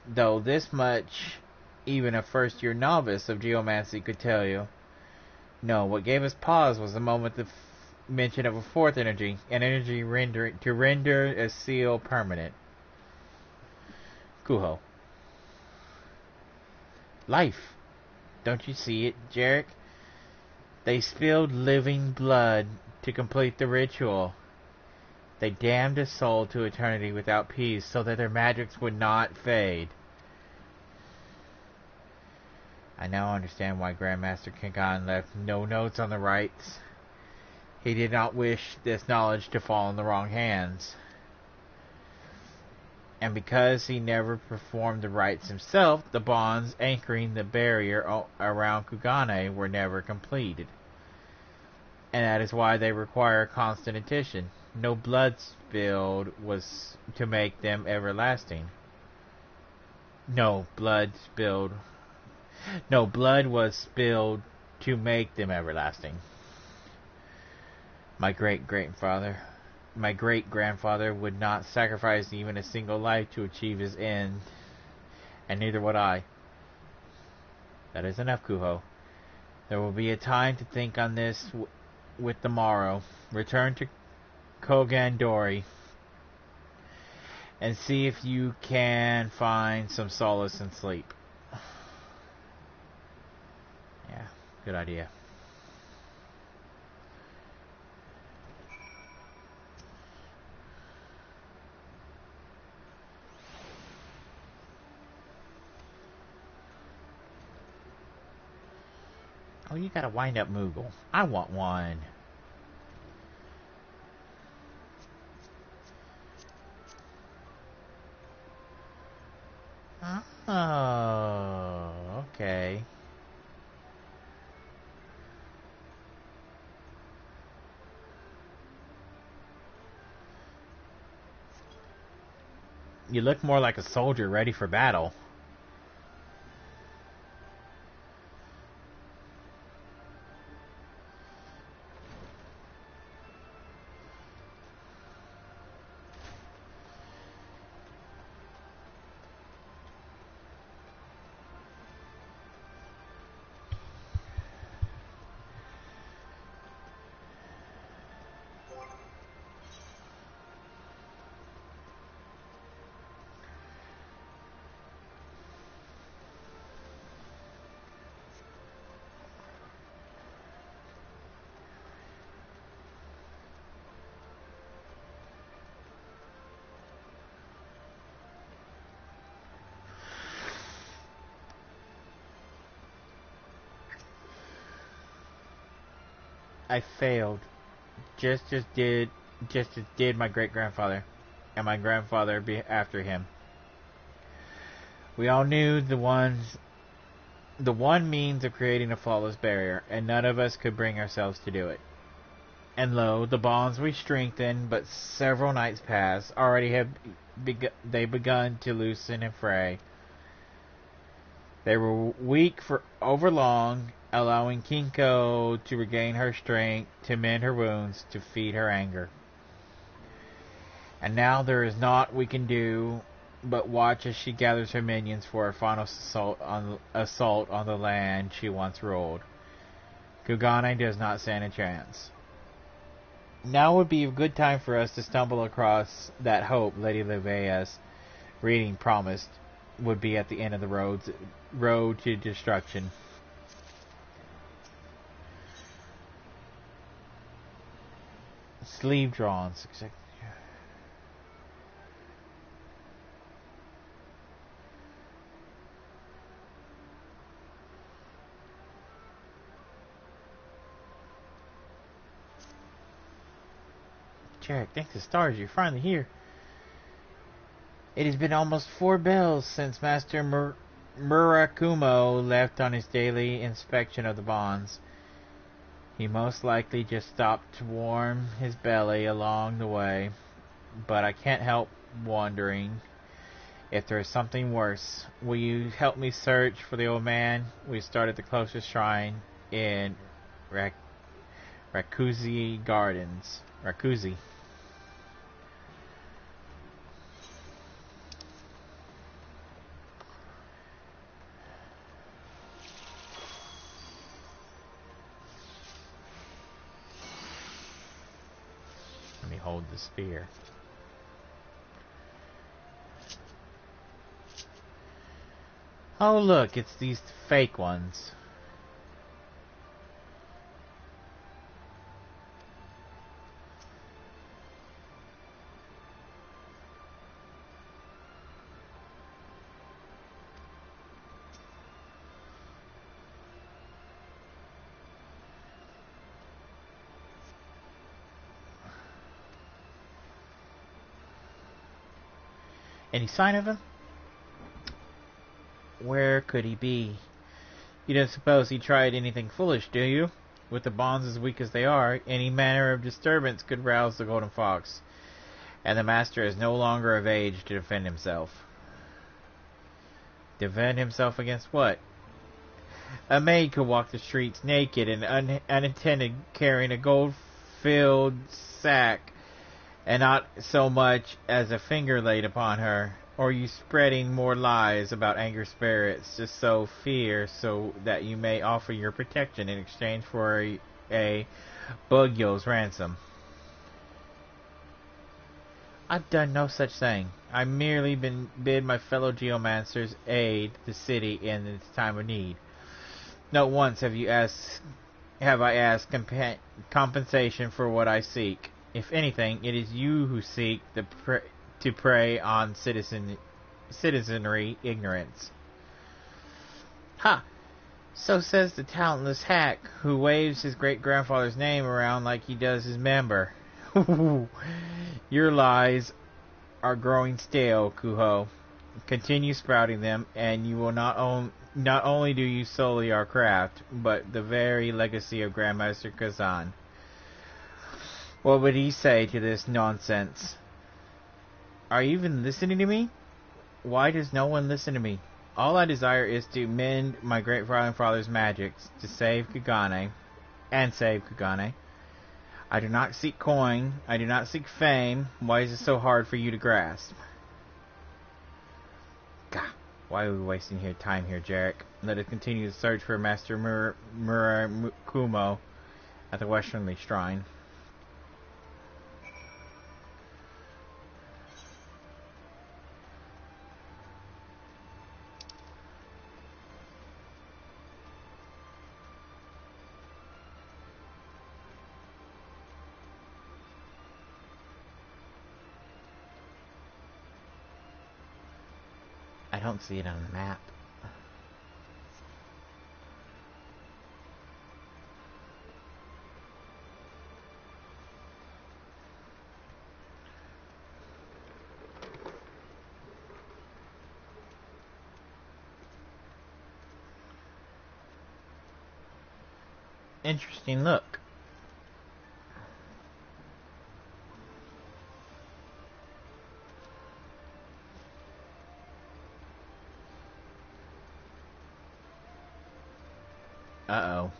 though this much even a first-year novice of geomancy could tell you. No, what gave us pause was the moment the mention of a fourth energy, an energy to render a seal permanent. Kuho. Life. Don't you see it, Jarek? They spilled living blood to complete the ritual. They damned a soul to eternity without peace so that their magics would not fade. I now understand why Grandmaster Kingan left no notes on the rites. He did not wish this knowledge to fall in the wrong hands. And because he never performed the rites himself, the bonds anchoring the barrier around Kugane were never completed. And that is why they require constant attention. No blood spilled was to make them everlasting. No blood was spilled to make them everlasting. My great-grandfather would not sacrifice even a single life to achieve his end, and neither would I. That is enough, Kuho. There will be a time to think on this with the morrow. Return to Kogandori and see if you can find some solace in sleep. Yeah, good idea. Oh, you got a wind-up Moogle. I want one. Oh, okay. You look more like a soldier ready for battle. I failed. Just as did my great-grandfather, and my grandfather after him. We all knew the one means of creating a flawless barrier, and none of us could bring ourselves to do it. And lo, the bonds we strengthened, but several nights past, already have begun to loosen and fray. They were weak for overlong, allowing Kinko to regain her strength, to mend her wounds, to feed her anger. And now there is naught we can do but watch as she gathers her minions for her final assault on the land she once ruled. Kugane does not stand a chance. Now would be a good time for us to stumble across that hope Lady Livea's reading promised would be at the end of the road to destruction. Sleeve drawn. Jarek, thanks to stars, you're finally here. It has been almost 4 bells since Master Murakumo left on his daily inspection of the bonds. He most likely just stopped to warm his belly along the way, but I can't help wondering if there is something worse. Will you help me search for the old man? We started the closest shrine in Rakuzi Gardens. Rakuzi. hold the spear. Oh look, it's these fake ones. Any sign of him? Where could he be? You don't suppose he tried anything foolish, do you? With the bonds as weak as they are, any manner of disturbance could rouse the golden fox, and the master is no longer of age to defend himself. Defend himself against what? A maid could walk the streets naked and unattended, carrying a gold-filled sack, and not so much as a finger laid upon her. Or you spreading more lies about angry spirits to sow fear, so that you may offer your protection in exchange for a Bugyo's ransom. I've done no such thing. I merely bid my fellow geomancers aid the city in its time of need. Not once have I asked compensation for what I seek. If anything, it is you who seek to prey on citizenry ignorance. Ha! So says the talentless hack who waves his great-grandfather's name around like he does his member. Your lies are growing stale, Kuho. Continue sprouting them, and you will not only do you sully our craft, but the very legacy of Grandmaster Kazan. What would he say to this nonsense? Are you even listening to me? Why does no one listen to me? All I desire is to mend my great-grandfather's magics, to save Kagane, and save Kagane. I do not seek coin, I do not seek fame. Why is it so hard for you to grasp? Gah, why are we wasting time here, Jarek? Let us continue the search for Master Murakumo at the Westernly Shrine. I don't see it on the map. Interesting look. Uh-oh.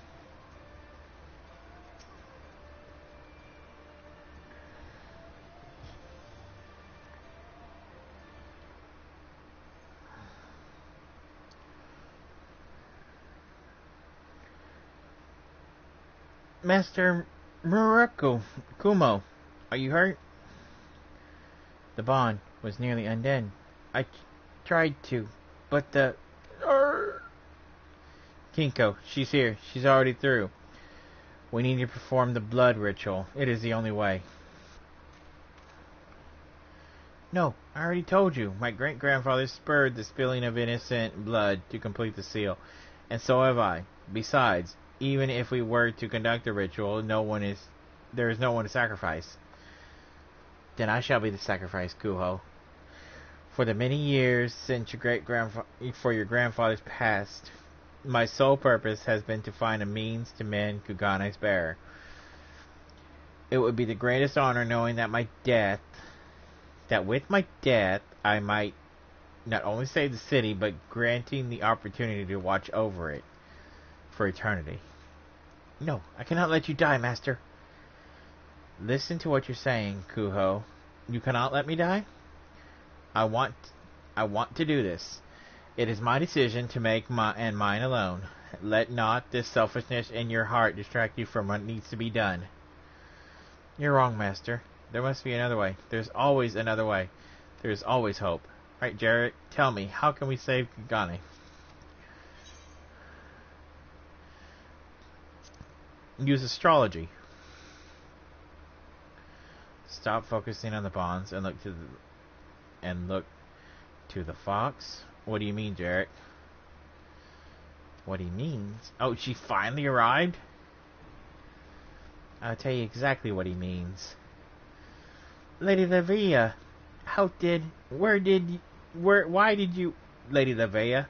Master Kumo, are you hurt? The bond was nearly undone. I tried to, but the... Kinko, she's here. She's already through. We need to perform the blood ritual. It is the only way. No, I already told you. My great-grandfather spurred the spilling of innocent blood to complete the seal. And so have I. Besides, even if we were to conduct the ritual, there is no one to sacrifice. Then I shall be the sacrifice, Kuho. For the many years since your grandfather's passed, my sole purpose has been to find a means to mend Kugane's bearer. It would be the greatest honor knowing that with my death, I might not only save the city, but granting the opportunity to watch over it for eternity. No, I cannot let you die, Master. Listen to what you're saying, Kuho. You cannot let me die? I want to do this. It is my decision to make and mine alone. Let not this selfishness in your heart distract you from what needs to be done. You're wrong, Master. There must be another way. There's always another way. There's always hope. Right, Jarek, tell me, how can we save Kagane? Use astrology. Stop focusing on the bonds and look to the fox. What do you mean, Jarek? What he means? Oh, she finally arrived? I'll tell you exactly what he means. Lady Levia, why did you, Lady Levia?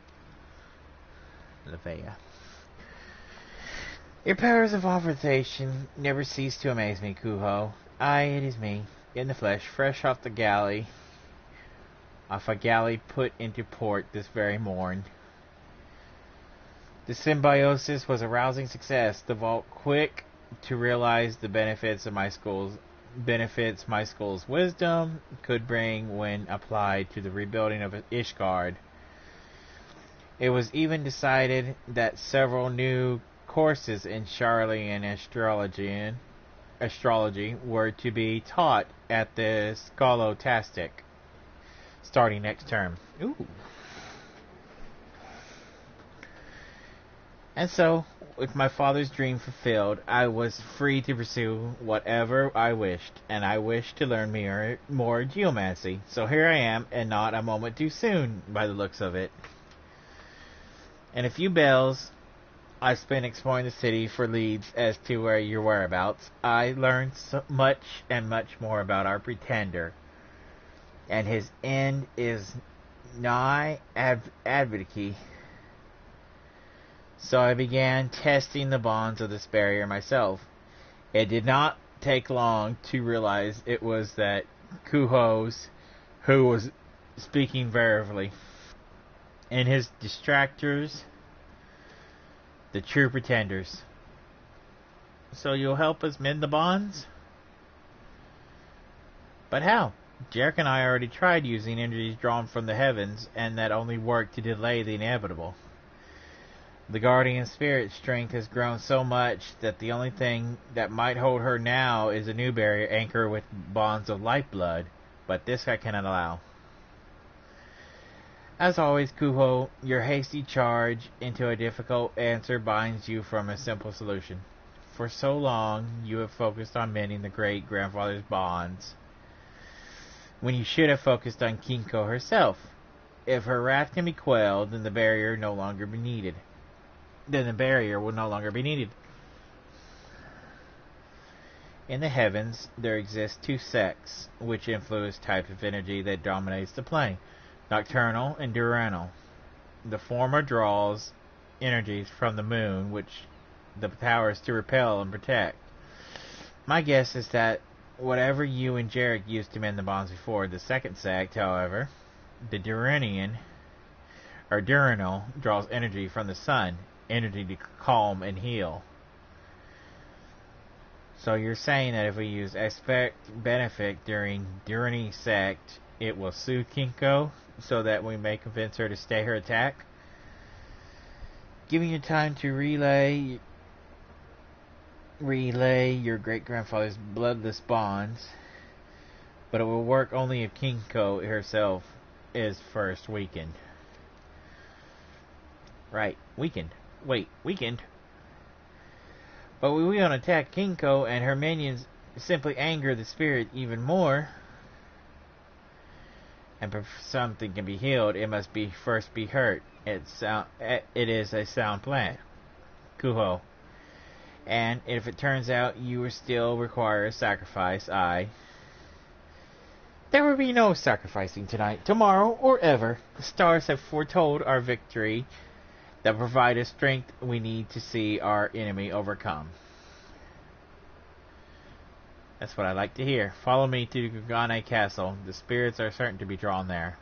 Your powers of observation never cease to amaze me, Kuho. Aye, it is me, in the flesh, fresh off a galley put into port this very morn. The symbiosis was a rousing success. The vault quick to realize the benefits my school's wisdom could bring when applied to the rebuilding of Ishgard. It was even decided that several new courses in Charlian astrology were to be taught at the Scholotastic starting next term. Ooh. And so, with my father's dream fulfilled, I was free to pursue whatever I wished, and I wished to learn more geomancy. So here I am, and not a moment too soon, by the looks of it. In a few bells, I spent exploring the city for leads as to where your whereabouts. I learned so much and much more about our pretender, and his end is nigh advocacy. So I began testing the bonds of this barrier myself. It did not take long to realize it was that Kuho's who was speaking verily. And his distractors, the true pretenders. So you'll help us mend the bonds? But how? Jarek and I already tried using energies drawn from the heavens, and that only worked to delay the inevitable. The guardian spirit's strength has grown so much that the only thing that might hold her now is a new barrier anchored with bonds of lifeblood, but this I cannot allow. As always, Kuho, your hasty charge into a difficult answer binds you from a simple solution. For so long, you have focused on mending the great-grandfather's bonds, when you should have focused on Kinko herself. If her wrath can be quelled, then the barrier will no longer be needed. In the heavens, there exist two sects, which influence types of energy that dominates the plane. Nocturnal and diurnal. The former draws energies from the moon, which the powers to repel and protect. My guess is that whatever you and Jarek used to mend the bonds before, the second sect, however, the diurnal, draws energy from the sun, energy to calm and heal. So you're saying that if we use expect benefit during diurnal sect, it will soothe Kinko, so that we may convince her to stay her attack? Giving you time to relay your great-grandfather's bloodless bonds, but it will work only if Kinko herself is first weakened. Right, weakened. Wait, weakened? But we won't attack Kinko and her minions simply anger the spirit even more. And if something can be healed, it must first be hurt. It is a sound plan. Kuho. And if it turns out you will still require a sacrifice, there will be no sacrificing tonight, tomorrow, or ever. The stars have foretold our victory that provide us strength we need to see our enemy overcome. That's what I like to hear. Follow me to Kagane Castle. The spirits are certain to be drawn there.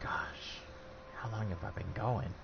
Gosh, how long have I been going?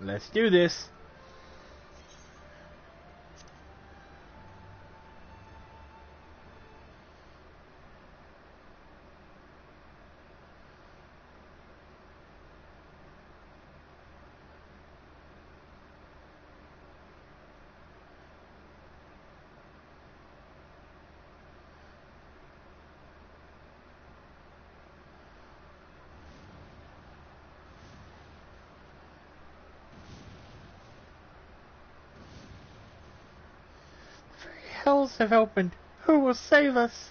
Let's do this. Hells have opened. Who will save us?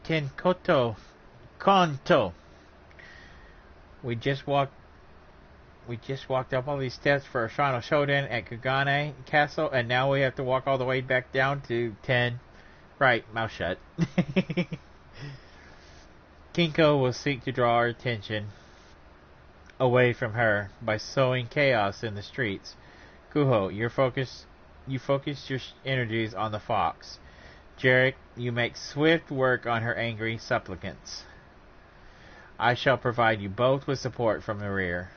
Tenkoto Kanto. We just walked up all these steps for a final showdown at Kagane Castle, and now we have to walk all the way back down to 10. Right, mouth shut. Kinko will seek to draw our attention away from her by sowing chaos in the streets. Kuho, you focus your energies on the fox. Jarek, you make swift work on her angry supplicants. I shall provide you both with support from the rear.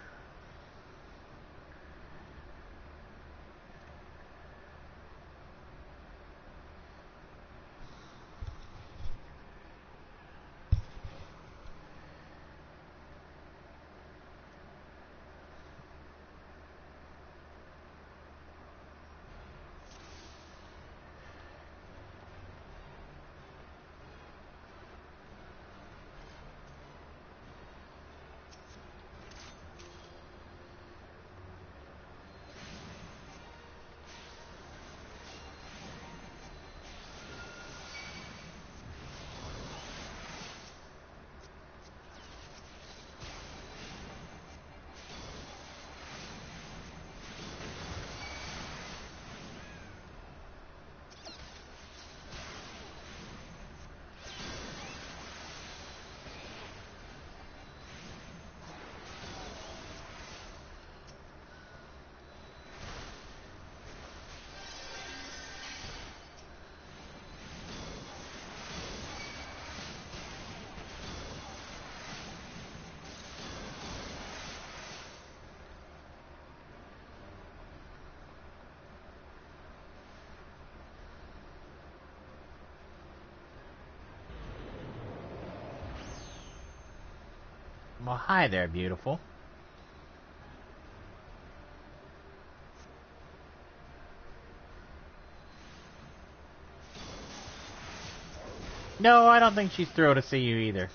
Well, hi there, beautiful. No, I don't think she's thrilled to see you either.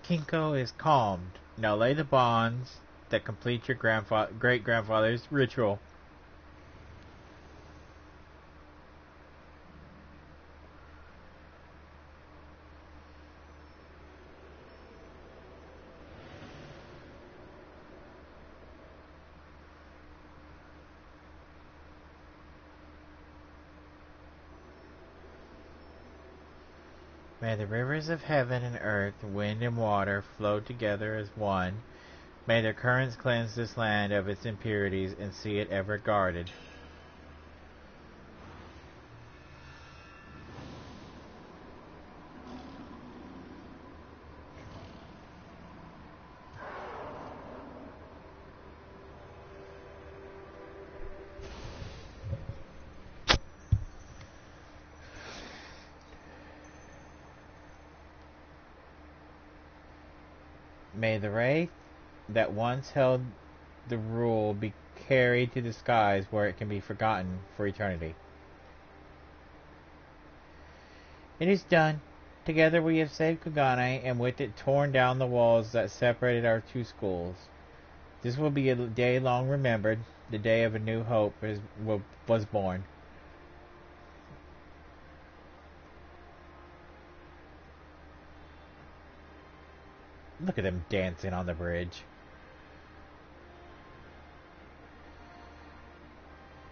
Kinko is calmed. Now lay the bonds that complete your great-grandfather's ritual. May the rivers of heaven and earth, wind and water flow together as one. May their currents cleanse this land of its impurities and see it ever guarded. May the wraith that once held the rule be carried to the skies where it can be forgotten for eternity. It is done. Together we have saved Kugane, and with it torn down the walls that separated our two schools. This will be a day long remembered. The day of a new hope was born. Look at them dancing on the bridge.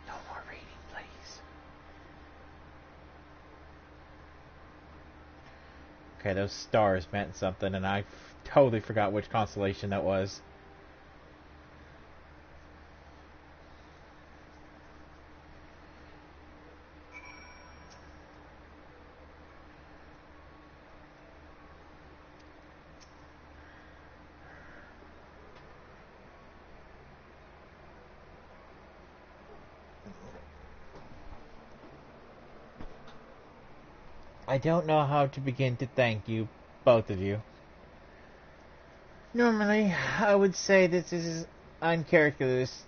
No more reading, please. Okay, those stars meant something, and I totally forgot which constellation that was. I don't know how to begin to thank you, both of you. Normally, I would say this is uncharacteristic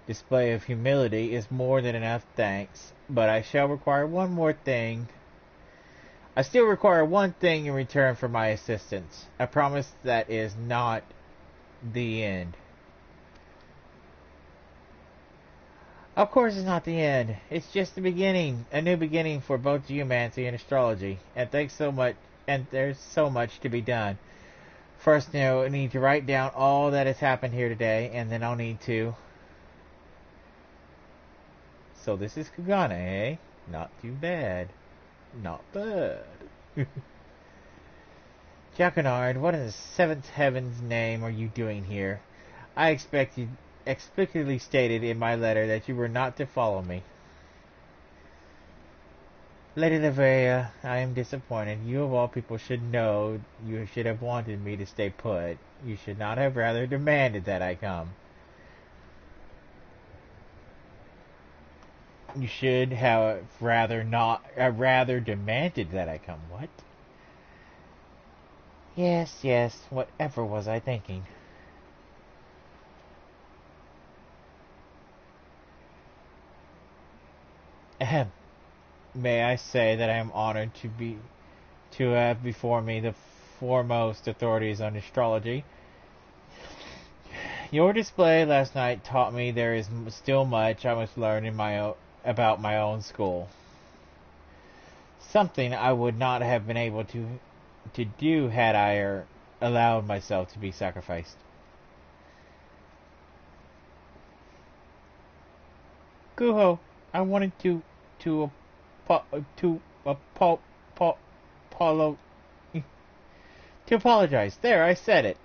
display of humility is more than enough thanks, but I shall require one more thing. I still require one thing in return for my assistance. A promise that is not the end. Of course it's not the end. It's just the beginning. A new beginning for both geomancy and astrology. And there's so much to be done. First, I need to write down all that has happened here today, and then I'll need to... So this is Kugane, eh? Not too bad. Not bad. Jacquinard, what in the seventh heaven's name are you doing here? I explicitly stated in my letter that you were not to follow me. Lady Leveria, I am disappointed. You of all people should know you should have wanted me to stay put. You should not have rather demanded that I come. You should have rather demanded that I come. What? Yes, whatever was I thinking? Ahem. May I say that I am honored to have before me the foremost authorities on astrology. Your display last night taught me there is still much I must learn about my own school. Something I would not have been able to do had I allowed myself to be sacrificed. Guho, I wanted to apologize. There, I said it.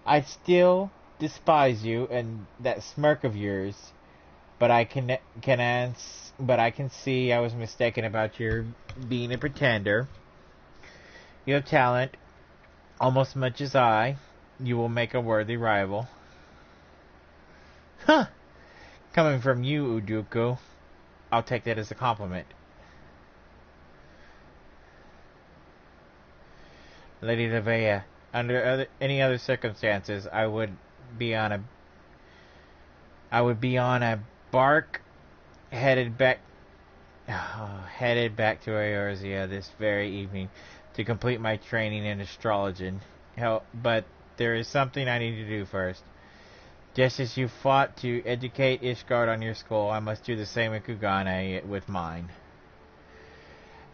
I still despise you and that smirk of yours, but I can see I was mistaken about your being a pretender. You have talent, almost as much as I. You will make a worthy rival. Huh! Coming from you, Uduku, I'll take that as a compliment. Lady Levea, under any other circumstances, I would be on a bark headed back Headed back to Eorzea this very evening to complete my training in Astrologan. But there is something I need to do first. Just as you fought to educate Ishgard on your skull, I must do the same in Kugane with mine.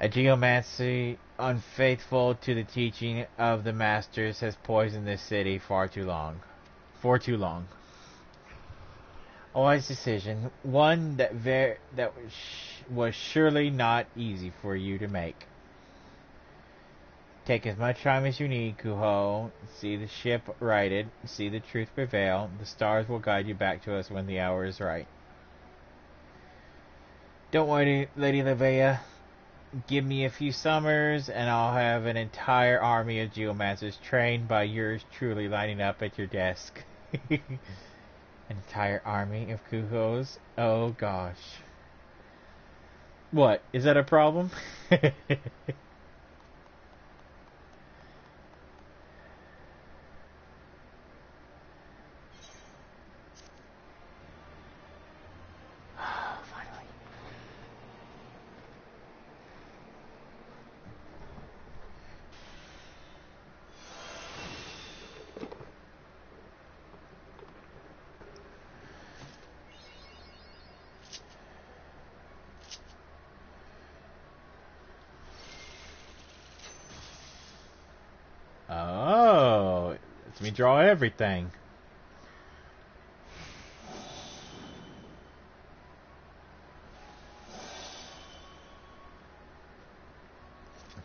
A geomancy unfaithful to the teaching of the masters has poisoned this city far too long. For too long. A wise decision, one that was surely not easy for you to make. Take as much time as you need, Kuho. See the ship righted. See the truth prevail. The stars will guide you back to us when the hour is right. Don't worry, Lady Livea. Give me a few summers, and I'll have an entire army of geomancers trained by yours truly lining up at your desk. An entire army of Kuhos? Oh gosh. What? Is that a problem? Oh, lets me draw everything.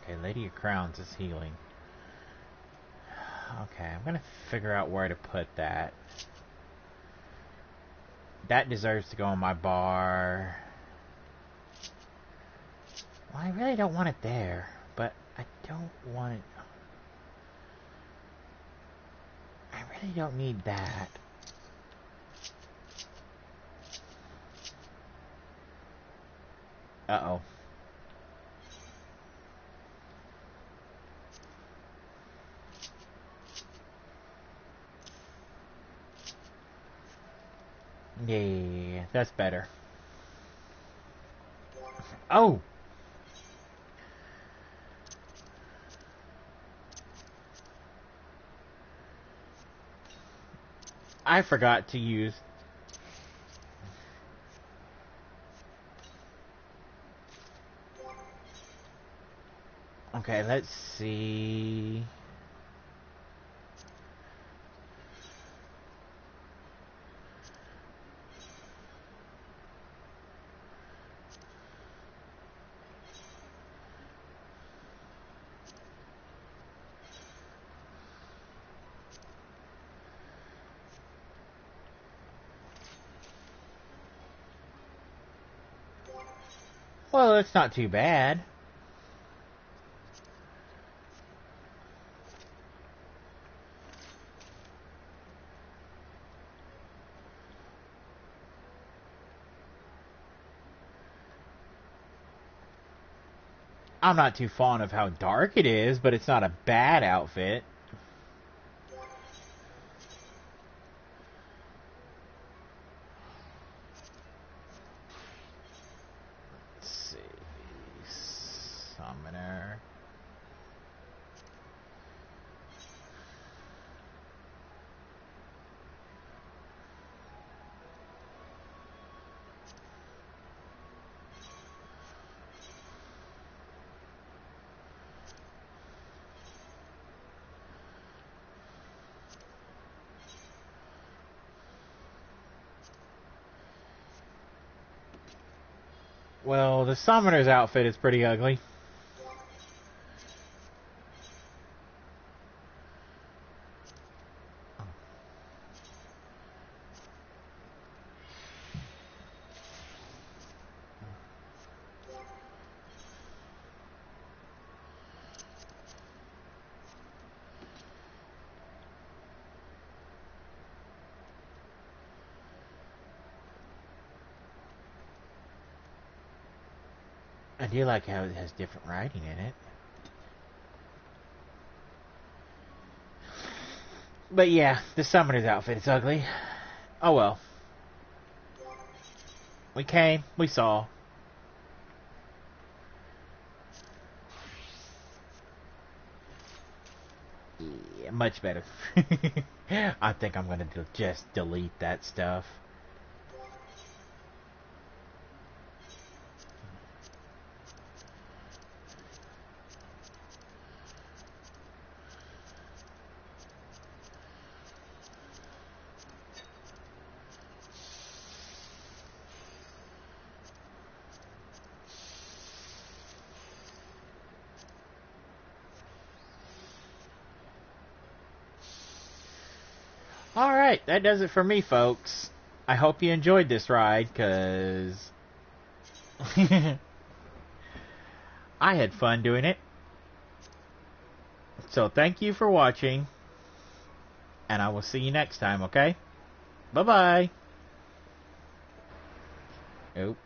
Okay, Lady of Crowns is healing. Okay, I'm gonna figure out where to put that. That deserves to go on my bar. Well, I really don't want it there, but I don't want it... I really don't need that. Uh-oh. Yeah, that's better. Oh! I forgot to use... Okay, let's see... Well, it's not too bad. I'm not too fond of how dark it is, but it's not a bad outfit. Let's see. Summoner. Well, the summoner's outfit is pretty ugly. I do like how it has different writing in it. But yeah, the summoner's outfit is ugly. Oh well. We came, we saw. much better. I think I'm gonna just delete that stuff. Alright, that does it for me, folks. I hope you enjoyed this ride, because I had fun doing it. So thank you for watching, and I will see you next time, okay? Bye-bye. Oh.